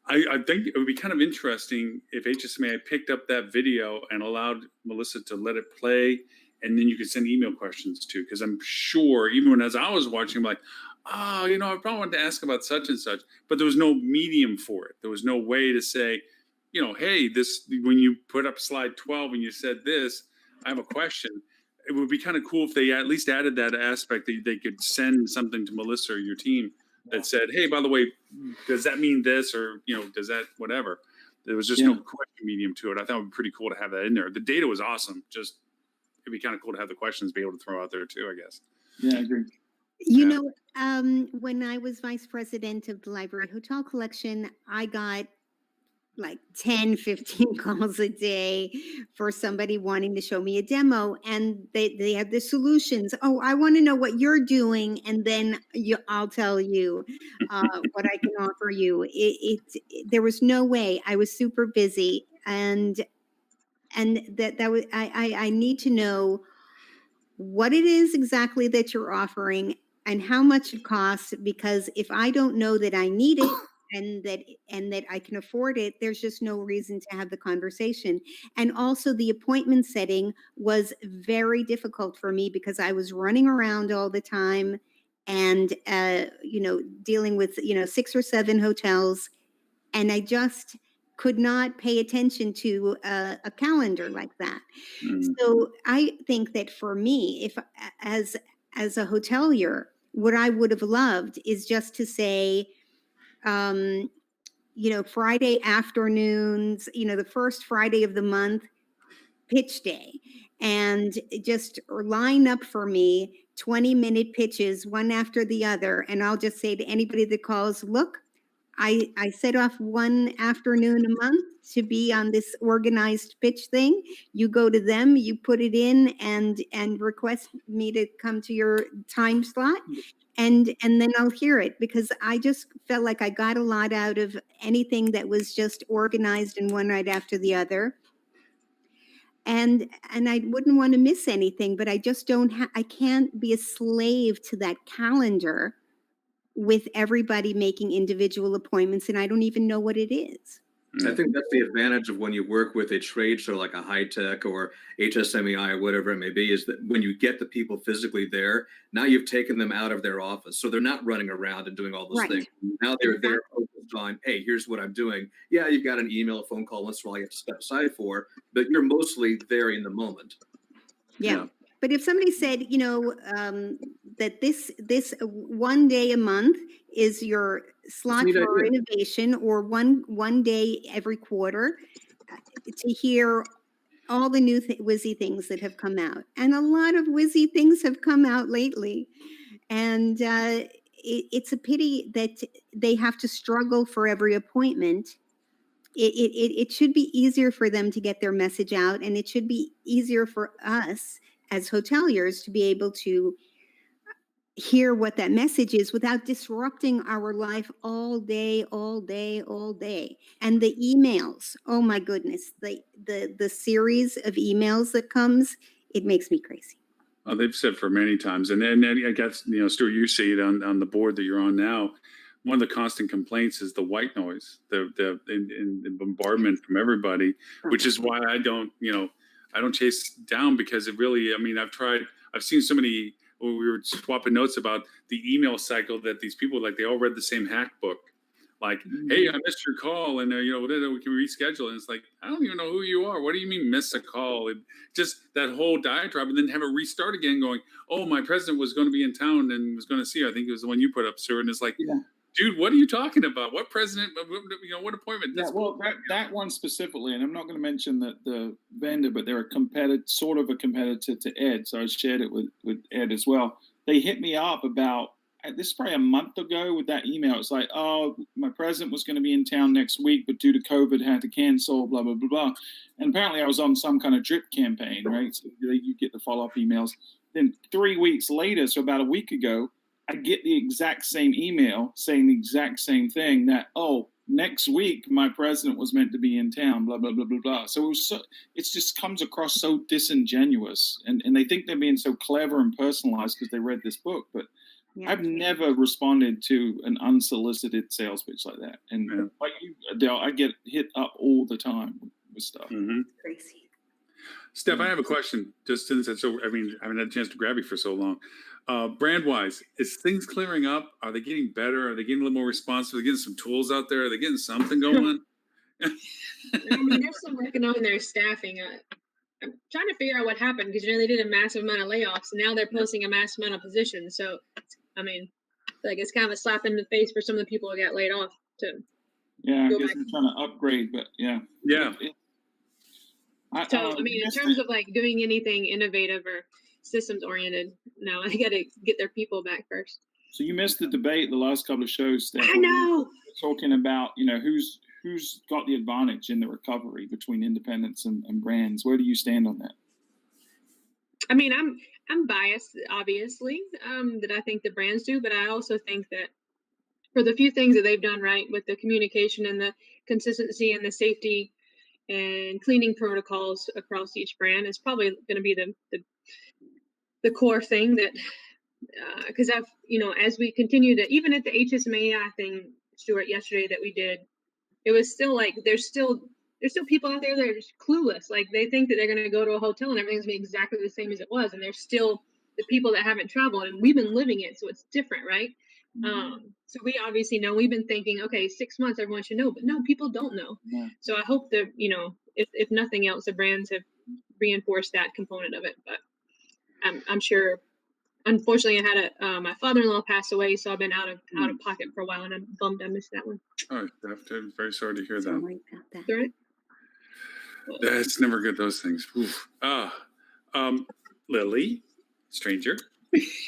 I think it would be kind of interesting if HSMAI picked up that video and allowed Melissa to let it play, and then you could send email questions too. Because I'm sure, even as I was watching, I'm like, I probably wanted to ask about such and such, but there was no medium for it. There was no way to say, hey, this, when you put up slide 12 and you said this, I have a question. It would be kind of cool if they at least added that aspect, that they could send something to Melissa or your team that said, hey, by the way, does that mean this, or does that whatever? There was just no question medium to it. I thought it would be pretty cool to have that in there. The data was awesome. Just it'd be kind of cool to have the questions be able to throw out there too, I guess. Yeah, I agree. When I was vice president of the library hotel collection, I got like 10, 15 calls a day for somebody wanting to show me a demo, and they have the solutions. Oh, I want to know what you're doing, and then I'll tell you what I can offer you. There was no way. I was super busy, and that was I need to know what it is exactly that you're offering and how much it costs, because if I don't know that I need it and that I can afford it, there's just no reason to have the conversation. And also the appointment setting was very difficult for me because I was running around all the time and dealing with 6 or 7 hotels, and I just could not pay attention to a calendar like that. So I think that for me, if as a hotelier, what I would have loved is just to say, Friday afternoons, the first Friday of the month, pitch day, and just line up for me 20-minute pitches, one after the other. And I'll just say to anybody that calls, look, I set off one afternoon a month to be on this organized pitch thing. You go to them, you put it in and request me to come to your time slot. And then I'll hear it, because I just felt like I got a lot out of anything that was just organized in one right after the other. And I wouldn't want to miss anything, but I just I can't be a slave to that calendar with everybody making individual appointments, and I don't even know what it is. I think that's the advantage of when you work with a trade show like a high tech or HSMEI or whatever it may be, is that when you get the people physically there, now you've taken them out of their office. So they're not running around and doing all those Right. things. Now they're there focused on, hey, here's what I'm doing. Yeah, you've got an email, a phone call once in a while you have to step aside for, but you're mostly there in the moment. Yeah. But if somebody said, that this one day a month is your slot neat for idea. innovation, or one day every quarter, to hear all the new whizzy things that have come out, and a lot of whizzy things have come out lately, and it's a pity that they have to struggle for every appointment. It should be easier for them to get their message out, and it should be easier for us as hoteliers to be able to hear what that message is without disrupting our life all day. And the emails, oh my goodness, the series of emails that comes, it makes me crazy. They've said for many times, and I guess, Stuart, you see it on the board that you're on now. One of the constant complaints is the white noise, the bombardment from everybody, which is why I don't chase down, because it really, I've seen so many, we were swapping notes about the email cycle that these people, like, they all read the same hack book. Like, hey, I missed your call, and we can reschedule. And it's like, I don't even know who you are. What do you mean miss a call? And just that whole diatribe, and then have it restart again, going, oh, my president was going to be in town and was going to see you. I think it was the one you put up, Stuart. And it's like, dude, what are you talking about? What president? What appointment? Yeah, well, that one specifically, and I'm not going to mention the vendor, but they're sort of a competitor to Ed. So I shared it with Ed as well. They hit me up about this is probably a month ago with that email. It's like, oh, my president was going to be in town next week, but due to COVID had to cancel, blah, blah, blah, blah. And apparently I was on some kind of drip campaign, right? So you get the follow-up emails. Then 3 weeks later, so about a week ago, I get the exact same email saying the exact same thing, that, oh, next week my president was meant to be in town, blah, blah, blah, blah, blah. So it just comes across so disingenuous. And they think they're being so clever and personalized because they read this book. But I've never responded to an unsolicited sales pitch like that. And like you, Adele, I get hit up all the time with stuff. Crazy. Steph, I have a question. Just since I haven't had a chance to grab you for so long. Brand wise, is things clearing up? Are they getting better? Are they getting a little more responsive? Are they getting some tools out there? Are they getting something going? They're still working on their staffing. I'm trying to figure out what happened, because they did a massive amount of layoffs, and now they're posting a massive amount of positions. So, like, it's kind of a slap in the face for some of the people who got laid off. I guess they're trying to upgrade, but yeah. In terms of like doing anything innovative or systems oriented, no, I got to get their people back first. So you missed the debate the last couple of shows, Steph. I know. Talking about who's got the advantage in the recovery between independents and brands. Where do you stand on that? I'm biased, obviously, that I think the brands do, but I also think that for the few things that they've done right with the communication and the consistency and the safety and cleaning protocols across each brand, is probably going to be the core thing that, because as we continue to, even at the HSMAI thing, Stuart, yesterday that we did, it was still like, there's still people out there that are just clueless. Like, they think that they're going to go to a hotel and everything's going to be exactly the same as it was. And there's still the people that haven't traveled, and we've been living it. So it's different, right? So we obviously know, we've been thinking, okay, 6 months, everyone should know, but no, people don't know. Yeah. So I hope that, if nothing else, the brands have reinforced that component of it, but I'm sure, unfortunately, I had my father-in-law passed away, so I've been out of pocket for a while, and I'm bummed I missed that one. Oh, I'm very sorry to hear that. Sorry about that. Right? That's never good, those things. Oof. Lily, stranger.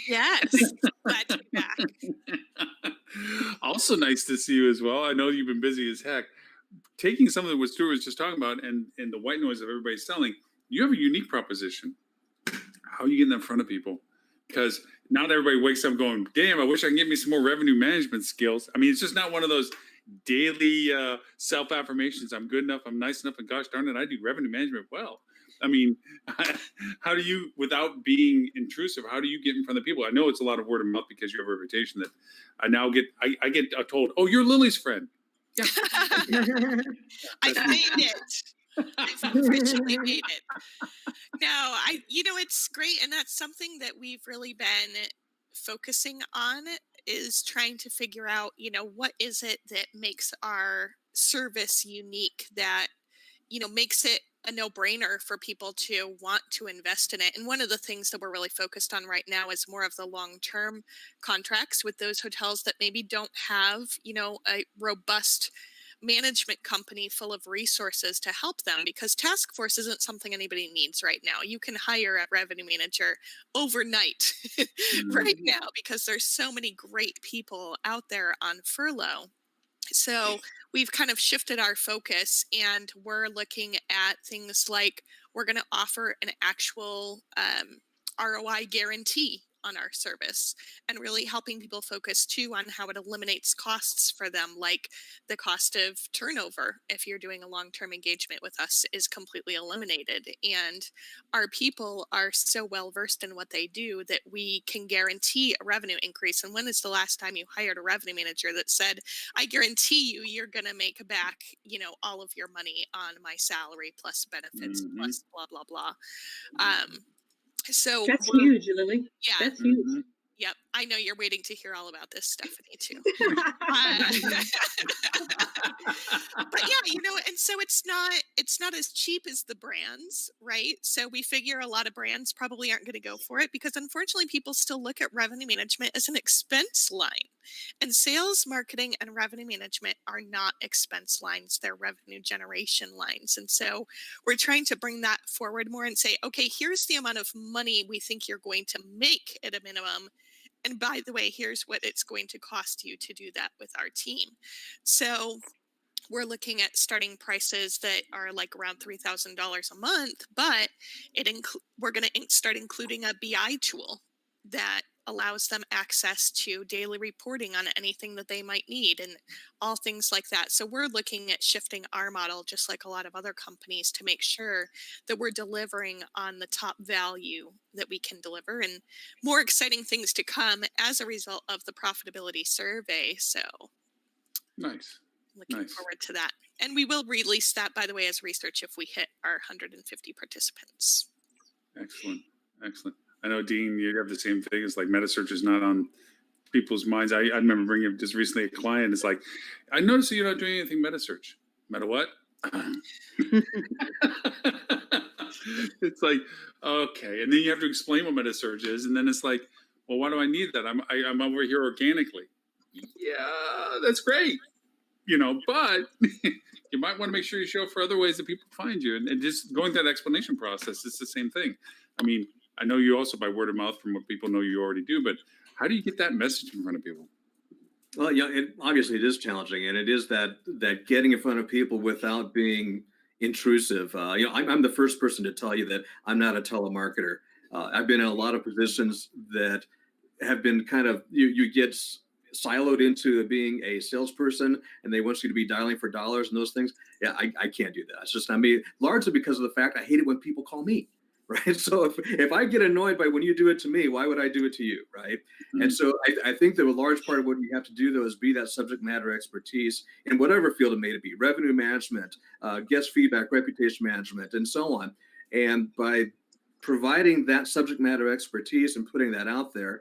Yes, glad to be back. Also nice to see you as well. I know you've been busy as heck. Taking something that what Stuart was just talking about, and the white noise of everybody selling, you have a unique proposition. How are you getting in front of people? Because not everybody wakes up going, damn, I wish I can get me some more revenue management skills. It's just not one of those daily self-affirmations. I'm good enough, I'm nice enough, and gosh darn it, I do revenue management well. How do you, without being intrusive, how do you get in front of people? I know it's a lot of word of mouth because you have a reputation that I now get, I get told, oh, you're Lily's friend. Yeah. I've made it. I've officially made it. No, it's great. And that's something that we've really been focusing on, is trying to figure out, what is it that makes our service unique, that, makes it a no-brainer for people to want to invest in it. And one of the things that we're really focused on right now is more of the long-term contracts with those hotels that maybe don't have, a robust management company full of resources to help them, because task force isn't something anybody needs right now. You can hire a revenue manager overnight right now, because there's so many great people out there on furlough. So we've kind of shifted our focus, and we're looking at things like, we're going to offer an actual ROI guarantee on our service, and really helping people focus too on how it eliminates costs for them, like the cost of turnover. If you're doing a long-term engagement with us, is completely eliminated, and our people are so well versed in what they do that we can guarantee a revenue increase. And when is the last time you hired a revenue manager that said, I guarantee you're going to make back, all of your money on my salary plus benefits plus blah blah blah. So That's huge, Lily. Yeah. That's huge. Yep. I know you're waiting to hear all about this, Stephanie, too. But yeah, and so it's not as cheap as the brands, right? So we figure a lot of brands probably aren't going to go for it, because unfortunately people still look at revenue management as an expense line. And sales, marketing, and revenue management are not expense lines, they're revenue generation lines. And so we're trying to bring that forward more and say, okay, here's the amount of money we think you're going to make at a minimum. And by the way, here's what it's going to cost you to do that with our team. So we're looking at starting prices that are like around $3,000 a month, but we're going to start including a BI tool that allows them access to daily reporting on anything that they might need and all things like that. So we're looking at shifting our model, just like a lot of other companies, to make sure that we're delivering on the top value that we can deliver, and more exciting things to come as a result of the profitability survey. So Nice. Looking forward to that. And we will release that, by the way, as research if we hit our 150 participants. Excellent. I know, Dean, you have the same thing. It's like metasearch is not on people's minds. I remember bringing up just recently a client. It's like, I noticed that you're not doing anything metasearch. Meta what? It's like, okay. And then you have to explain what metasearch is. And then it's like, well, why do I need that? I'm over here organically. Yeah, that's great. But you might want to make sure you show up for other ways that people find you. And just going through that explanation process, it's the same thing. I mean, I know you also by word of mouth from what people know you already do, but how do you get that message in front of people? Well, obviously it is challenging, and it is that getting in front of people without being intrusive. I'm the first person to tell you that I'm not a telemarketer. I've been in a lot of positions that have been kind of, you get siloed into being a salesperson, and they want you to be dialing for dollars and those things. Yeah, I can't do that. It's just not me, largely because of the fact I hate it when people call me. Right. So if I get annoyed by when you do it to me, why would I do it to you? Right. Mm-hmm. And so I think that a large part of what you have to do, though, is be that subject matter expertise in whatever field it may be: revenue management, guest feedback, reputation management, and so on. And by providing that subject matter expertise and putting that out there,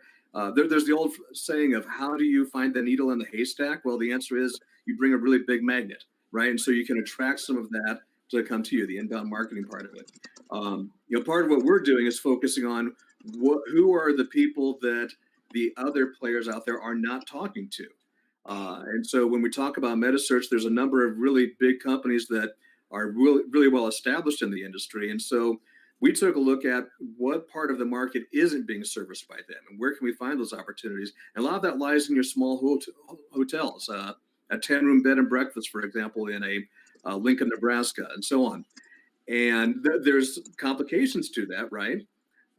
there's the old saying of, how do you find the needle in the haystack? Well, the answer is you bring a really big magnet. Right. And so you can attract some of that to come to you, the inbound marketing part of it. Part of what we're doing is focusing on who are the people that the other players out there are not talking to. And so when we talk about metasearch, there's a number of really big companies that are really, really well established in the industry. And so we took a look at what part of the market isn't being serviced by them, and where can we find those opportunities. And a lot of that lies in your small hotels, a 10-room bed and breakfast, for example, in a Lincoln, Nebraska, and so on. And there's complications to that, right?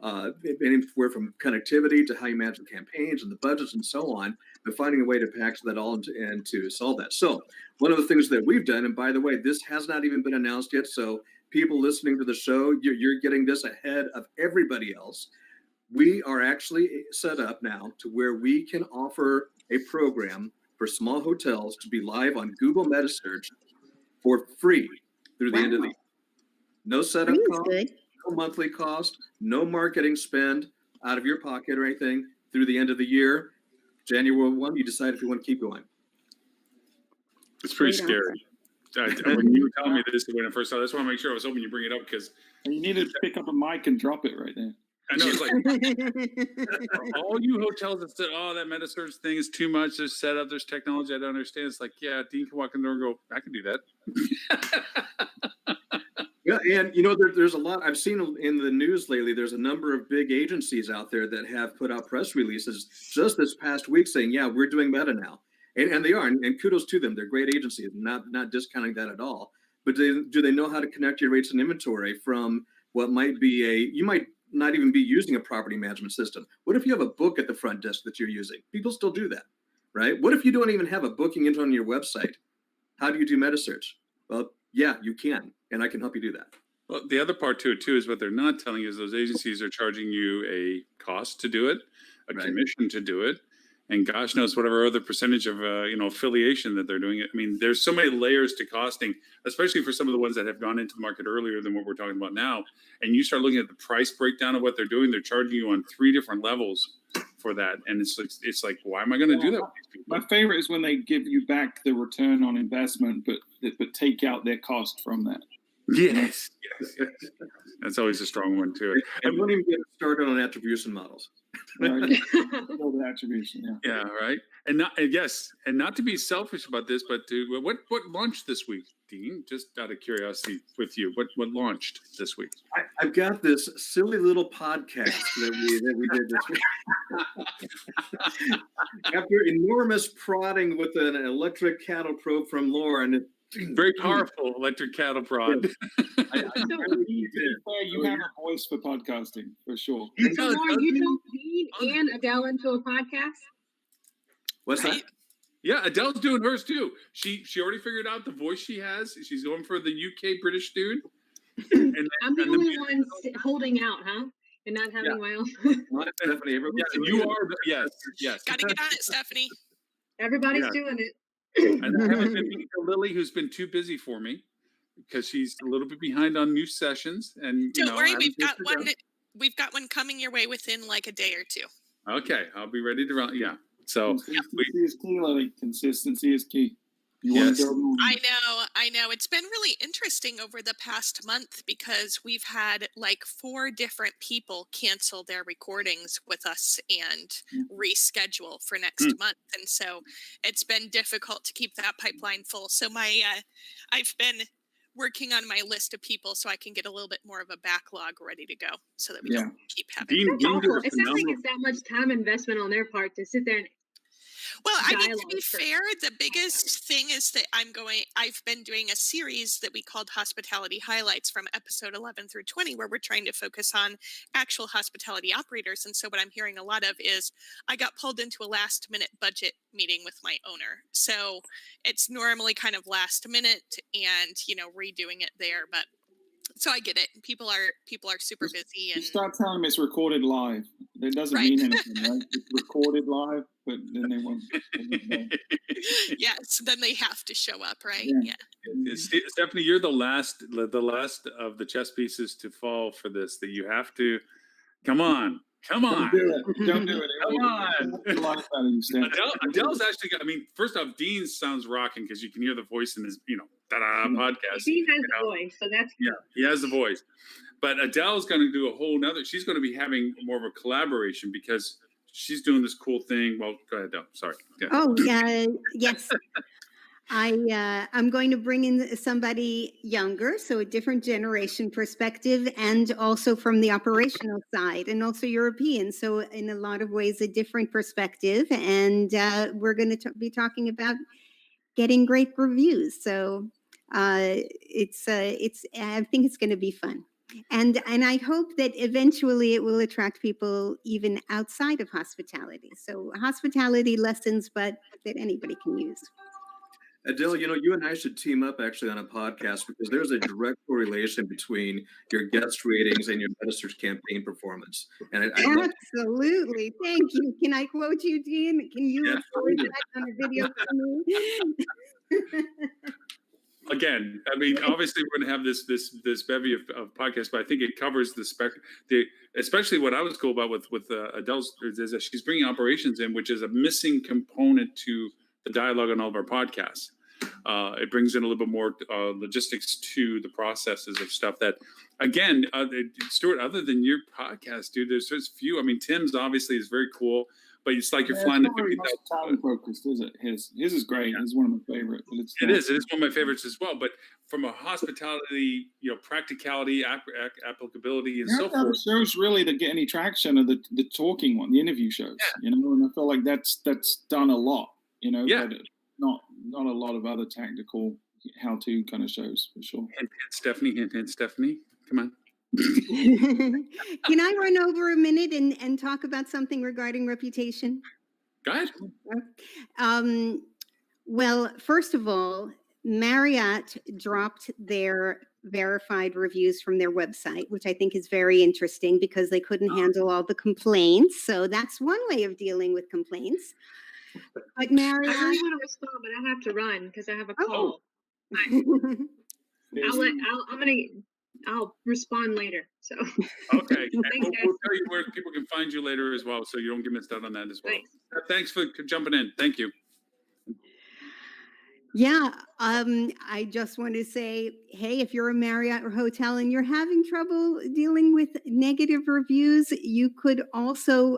Anywhere from connectivity to how you manage the campaigns and the budgets and so on, but finding a way to package that all and to solve that. So one of the things that we've done, and by the way, this has not even been announced yet, so people listening to the show, you're getting this ahead of everybody else. We are actually set up now to where we can offer a program for small hotels to be live on Google Meta Search for free through the end of the year. No setup Free is cost, good. no monthly cost, no marketing spend out of your pocket or anything through the end of the year. January 1, you decide if you want to keep going. It's pretty Great scary. When you were telling me this when I first saw this, I want to make sure I was hoping you bring it up because And you need to pick up a mic and drop it right there. I know it's like all you hotels that said, "Oh, that meta search thing is too much. There's setup, there's technology. I don't understand." It's like, yeah, Dean can walk in the door and go, "I can do that." Yeah, and there's a lot I've seen in the news lately. There's a number of big agencies out there that have put out press releases just this past week saying, "Yeah, we're doing Meta now," and they are, and kudos to them. They're great agencies, not discounting that at all. But do they know how to connect your rates and inventory from what might be you might not even be using a property management system? What if you have a book at the front desk that you're using? People still do that, right? What if you don't even have a booking into on your website? How do you do meta search? Well, yeah, you can, and I can help you do that. Well, the other part to it too is what they're not telling you is those agencies are charging you a cost to do it, a Right. commission to do it, and gosh knows whatever other percentage of affiliation that they're doing it. I mean, there's so many layers to costing, especially for some of the ones that have gone into the market earlier than what we're talking about now. And you start looking at the price breakdown of what they're doing; they're charging you on 3 different levels for that, and it's like, why am I going to do that with these people? My favorite is when they give you back the return on investment, but take out their cost from that. Yes. That's always a strong one too. And don't even get started on attribution models. Right? All the attribution, yeah. Yeah, right. And not to be selfish about this, but what launched this week, Dean? Just out of curiosity with you, what launched this week? I've got this silly little podcast that we did this week. After enormous prodding with an electric cattle probe from Lauren. Very powerful electric cattle prod. You have a voice for podcasting, for sure. So, Lauren, you told Dean and Adele into a podcast? What's that? Yeah, Adele's doing hers too. She already figured out the voice she has. She's going for the UK British dude. I'm the only one holding out, huh? And not having my own. Not Stephanie. You are. Yes. Gotta get on it, Stephanie. Everybody's doing it. And I haven't been meeting Lily, who's been too busy for me because she's a little bit behind on new sessions. And Don't worry, we've got one. We've got one coming your way within like a day or two. Okay, I'll be ready to run. Yeah. So Consistency is key, Lily. Consistency is key. You want to build on. I know. It's been really interesting over the past month because we've had like 4 different people cancel their recordings with us and reschedule for next month. And so it's been difficult to keep that pipeline full. So I've been working on my list of people so I can get a little bit more of a backlog ready to go so that we don't keep having. It sounds like it's that much time investment on their part to sit there and well, I mean, to be fair, the biggest thing is that I've been doing a series that we called Hospitality Highlights from episode 11 through 20, where we're trying to focus on actual hospitality operators. And so what I'm hearing a lot of is I got pulled into a last minute budget meeting with my owner. So it's normally kind of last minute and, redoing it there. But so I get it. People are super busy. And you start telling them it's recorded live. It doesn't mean anything, right? It's recorded live, but then they won't. Yes, then they have to show up, right? Yeah. Stephanie, you're the last of the chess pieces to fall for this. That you have to. Come on. Don't do it. Don't do it. Come on. Adele's actually got. I mean, first off, Dean sounds rocking because you can hear the voice in his, podcast. Dean has the voice, so that's yeah, he has the voice. But Adele's going to do a whole nother. She's going to be having more of a collaboration because she's doing this cool thing. Well, go ahead, Adele. Sorry. Yeah. Oh, yes. I'm going to bring in somebody younger, so a different generation perspective, and also from the operational side, and also European. So in a lot of ways, a different perspective. And we're going to be talking about getting great reviews. So I think it's going to be fun. And I hope that eventually it will attract people even outside of hospitality. So hospitality lessons, but that anybody can use. Adele, you and I should team up actually on a podcast because there's a direct correlation between your guest ratings and your minister's campaign performance. And I'd love Absolutely. Thank you. Can I quote you, Dean? Can you Yeah, record that on a video for me? Again, I mean, obviously we're going to have this bevy of podcasts, but I think it covers especially what I was cool about with Adele's is that she's bringing operations in, which is a missing component to the dialogue on all of our podcasts. It brings in a little bit more logistics to the processes of stuff that, again, Stuart, other than your podcast, dude, there's few. I mean, Tim's obviously is very cool, but it's like you're flying to 50,000. Time focused, is it? His is great. It's one of my favorite. But It is one of my favorites as well. But from a hospitality, practicality, applicability, and so forth. Shows really that get any traction are the talking one, the interview shows. Yeah. And I feel like that's done a lot. Yeah. But not a lot of other tactical how-to kind of shows for sure. Hint, Stephanie. Hint, Stephanie. Come on. Can I run over a minute and talk about something regarding reputation? Go ahead. Well, first of all, Marriott dropped their verified reviews from their website, which I think is very interesting because they couldn't handle all the complaints. So that's one way of dealing with complaints. But Marriott, I really want to respond, but I have to run because I have a call. I'll respond later. So okay, and we'll tell you where people can find you later as well, so you don't get missed out on that as well. Thanks for jumping in. Thank you. Yeah, I just want to say, hey, if you're a Marriott or hotel and you're having trouble dealing with negative reviews, you could also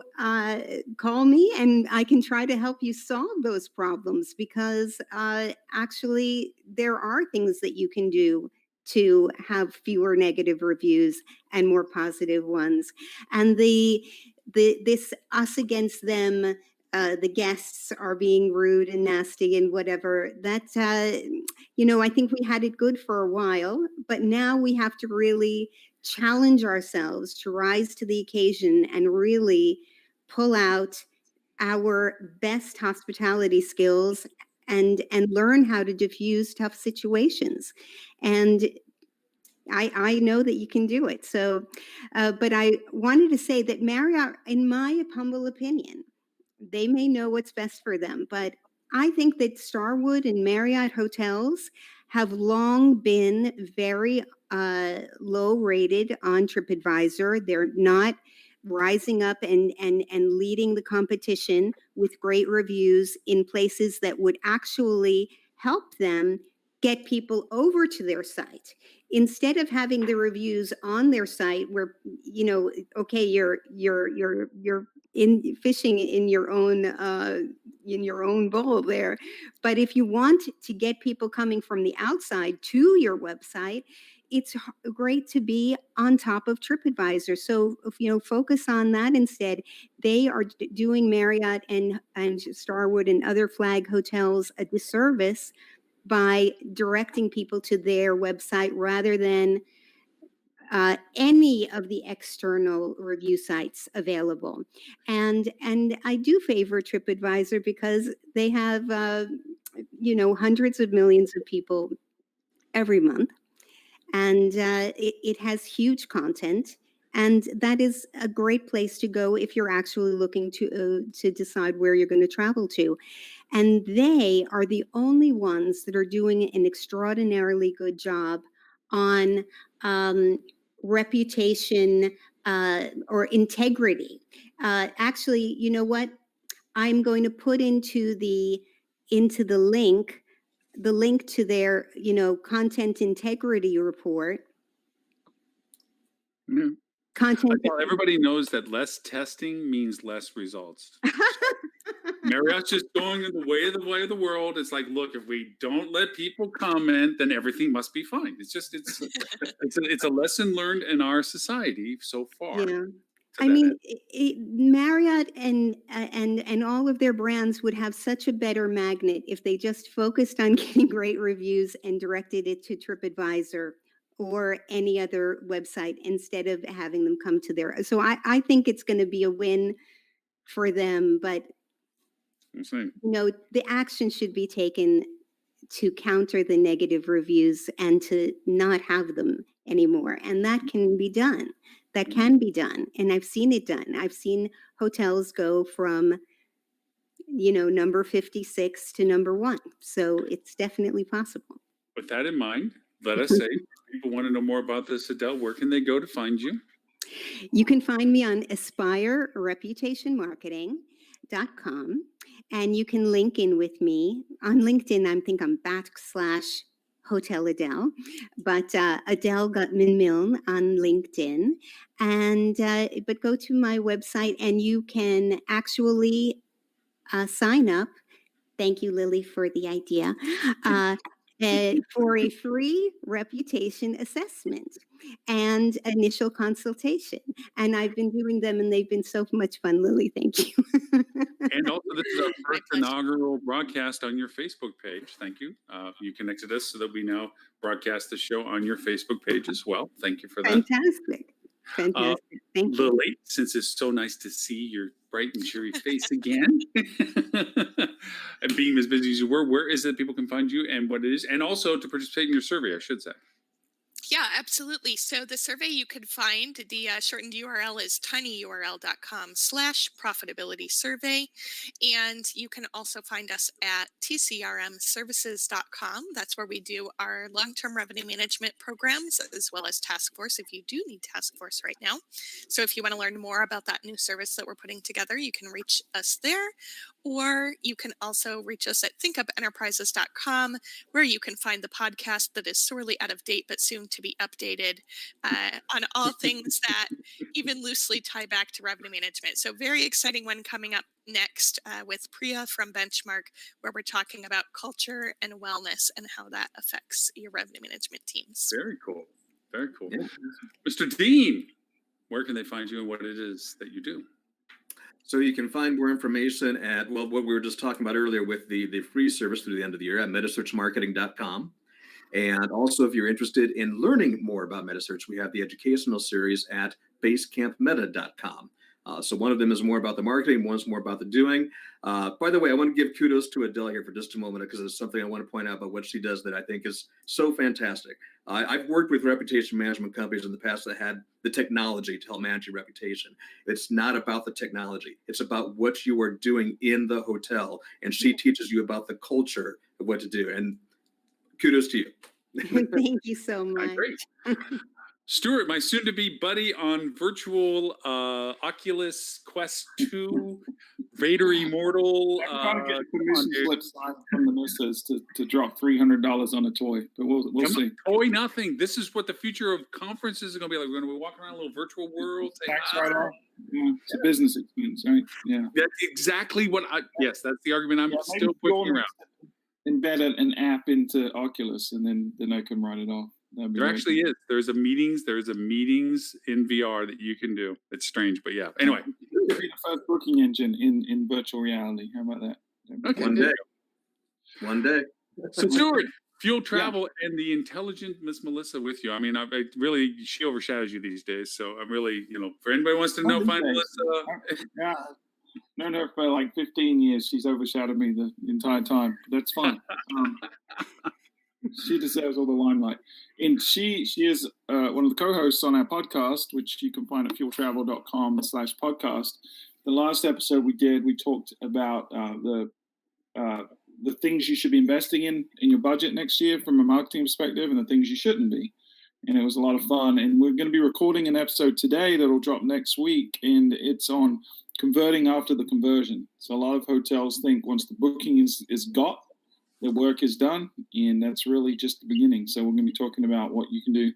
call me and I can try to help you solve those problems because actually there are things that you can do to have fewer negative reviews and more positive ones. And this us against them, the guests are being rude and nasty and whatever, that, I think we had it good for a while, but now we have to really challenge ourselves to rise to the occasion and really pull out our best hospitality skills and learn how to diffuse tough situations. And I know that you can do it. So, but I wanted to say that Marriott, in my humble opinion, they may know what's best for them, but I think that Starwood and Marriott hotels have long been very low rated on TripAdvisor. They're not rising up and leading the competition with great reviews in places that would actually help them get people over to their site. Instead of having the reviews on their site where, okay, you're in fishing in your own bowl there. But if you want to get people coming from the outside to your website, it's great to be on top of TripAdvisor. So, focus on that instead. They are doing Marriott and Starwood and other flag hotels a disservice by directing people to their website rather than any of the external review sites available. And I do favor TripAdvisor because they have, hundreds of millions of people every month. And it has huge content. And that is a great place to go if you're actually looking to decide where you're going to travel to. And they are the only ones that are doing an extraordinarily good job on reputation or integrity. Actually, you know what? I'm going to put into the link to their content integrity report. Yeah. Everybody knows that less testing means less results. Marriott's just going in the way of the world. It's like, look, if we don't let people comment, then everything must be fine. It's a lesson learned in our society so far. Yeah. I mean, Marriott and all of their brands would have such a better magnet if they just focused on getting great reviews and directed it to TripAdvisor or any other website instead of having them come to their. So I think it's going to be a win for them, but the action should be taken to counter the negative reviews and to not have them anymore. And that can be done. That can be done. And I've seen it done. I've seen hotels go from, number 56 to number 1. So it's definitely possible. With that in mind, let us say, if people want to know more about this, Adele, where can they go to find you? You can find me on aspirereputationmarketing.com, and you can link in with me on LinkedIn. I think I'm /Hotel Adele, but Adele Gutman Milne on LinkedIn. And but go to my website and you can actually sign up. Thank you, Lily, for the idea. For a free reputation assessment and initial consultation. And I've been doing them and they've been so much fun, Lily. Thank you. And also, this is our first inaugural broadcast on your Facebook page. Thank you. You connected us so that we now broadcast the show on your Facebook page as well. Thank you for that. Fantastic. Thank you. Lily, since it's so nice to see your bright and cheery face again, and being as busy as you were, where is it people can find you and what it is? And also to participate in your survey, I should say. Yeah, absolutely. So the survey you could find, the shortened URL is tinyurl.com/profitability survey. And you can also find us at tcrmservices.com. That's where we do our long-term revenue management programs, as well as task force, if you do need task force right now. So if you want to learn more about that new service that we're putting together, you can reach us there. Or you can also reach us at thinkupenterprises.com, where you can find the podcast that is sorely out of date, but soon to be updated on all things that even loosely tie back to revenue management. So very exciting one coming up next with Priya from Benchmark, where we're talking about culture and wellness and how that affects your revenue management teams. Very cool. Very cool. Yeah. Mr. Dean, where can they find you and what it is that you do? So you can find more information at, what we were just talking about earlier with the free service through the end of the year at metasearchmarketing.com. And also, if you're interested in learning more about Metasearch, we have the educational series at basecampmeta.com. So one of them is more about the marketing, one's more about the doing. By the way, I want to give kudos to Adele here for just a moment, because there's something I want to point out about what she does that I think is so fantastic. I've worked with reputation management companies in the past that had the technology to help manage your reputation. It's not about the technology. It's about what you are doing in the hotel. And she teaches you about the culture of what to do. And kudos to you. Thank you so much. Great. Stuart, my soon-to-be buddy on virtual Oculus Quest 2, Vader Immortal. I'm trying to get the permission slip signed from the missus to drop $300 on a toy, but we'll see. Toy nothing. This is what the future of conferences is going to be like. We're going to be walking around a little virtual world. Tax write-off. Yeah, it's a business expense, right? Yeah. That's exactly what yes, that's the argument I'm still pushing around. Embed an app into Oculus, and then I can write it off. There actually is. There's a meetings in VR that you can do. It's strange, but yeah. Anyway. It could be the first booking engine in virtual reality. How about that? Okay. One day. So Stuart, Fuel Travel and the intelligent Miss Melissa with you. I mean, she overshadows you these days. So I'm really, for anybody who wants to know, find Melissa. Yeah. Known her for like 15 years. She's overshadowed me the entire time. That's fine. She deserves all the limelight. And she is one of the co-hosts on our podcast, which you can find at fueltravel.com/podcast. The last episode we did, we talked about the things you should be investing in your budget next year from a marketing perspective, and the things you shouldn't be. And it was a lot of fun. And we're going to be recording an episode today that'll drop next week, and it's on converting after the conversion. So a lot of hotels think once the booking is got, the work is done, and that's really just the beginning. So we're going to be talking about what you can do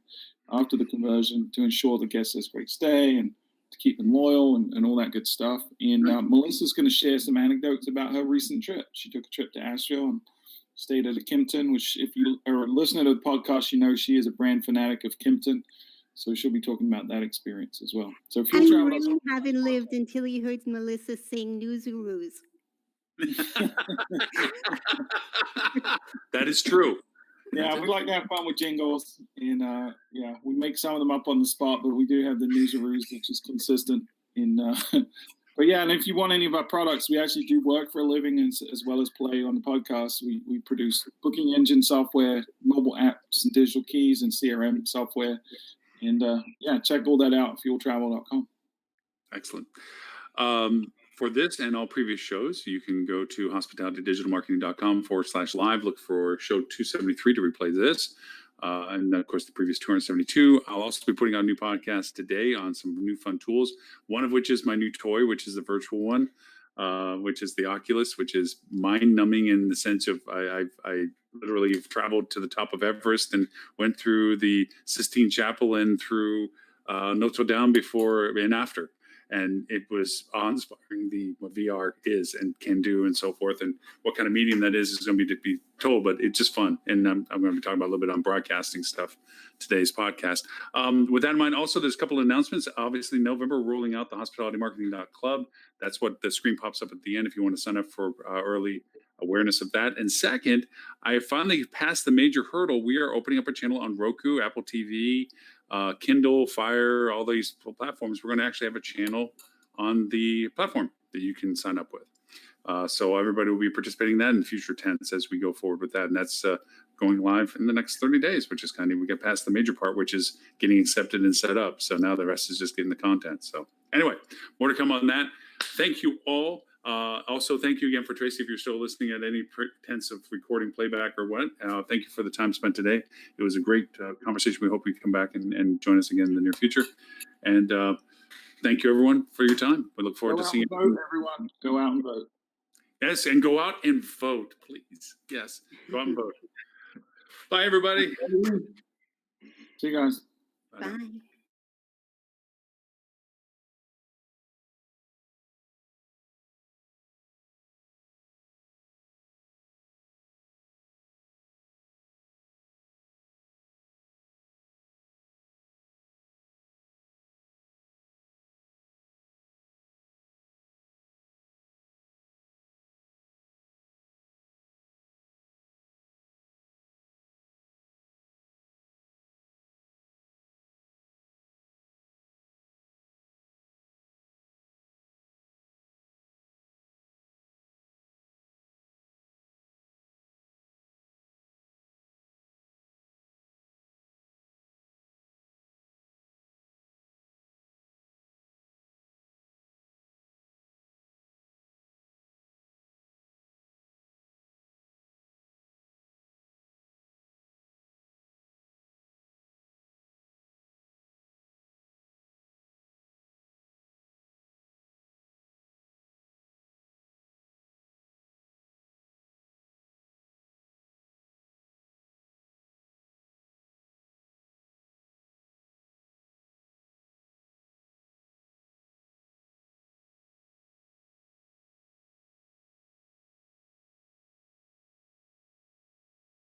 after the conversion to ensure the guest has a great stay and to keep them loyal and all that good stuff. And Melissa's going to share some anecdotes about her recent trip. She took a trip to Asheville and stayed at a Kimpton, which if you are a listener to the podcast, you know she is a brand fanatic of Kimpton. So she'll be talking about that experience as well. So Fuel Travel. You haven't lived until you heard Melissa sing Newsaroos. That is true. Yeah, we like to have fun with jingles, and we make some of them up on the spot, but we do have the Newsaroos, which is consistent in But yeah, and if you want any of our products, we actually do work for a living as well as play on the podcast. We produce booking engine software, mobile apps, and digital keys, and CRM software. And yeah, check all that out, fueltravel.com. Excellent. For this and all previous shows, you can go to hospitalitydigitalmarketing.com/live. Look for show 273 to replay this. And of course, the previous 272. I'll also be putting out a new podcast today on some new fun tools. One of which is my new toy, which is the virtual one, which is the Oculus, which is mind numbing in the sense of I literally have traveled to the top of Everest and went through the Sistine Chapel and through Notre Dame before and after. And it was awe-inspiring, what VR is and can do and so forth. And what kind of medium that is going to be told, but it's just fun. And I'm going to be talking about a little bit on broadcasting stuff today's podcast. With that in mind, also, there's a couple of announcements. Obviously, November, we're rolling out the hospitalitymarketing.club. That's what the screen pops up at the end if you want to sign up for early awareness of that. And second, I finally passed the major hurdle. We are opening up a channel on Roku, Apple TV, Kindle, Fire, all these platforms. We're going to actually have a channel on the platform that you can sign up with. So everybody will be participating in that in future tense as we go forward with that. And that's going live in the next 30 days, which is kind of, we get past the major part, which is getting accepted and set up. So now the rest is just getting the content. So anyway, more to come on that. Thank you all. Also, thank you again for Tracy, if you're still listening at any pretense of recording playback or what. Thank you for the time spent today. It was a great conversation. We hope you can come back and join us again in the near future. And thank you, everyone, for your time. We look forward to seeing you. Vote, everyone. Go out and vote. Yes, and go out and vote, please. Yes, go out and vote. Bye, everybody. See you guys. Bye.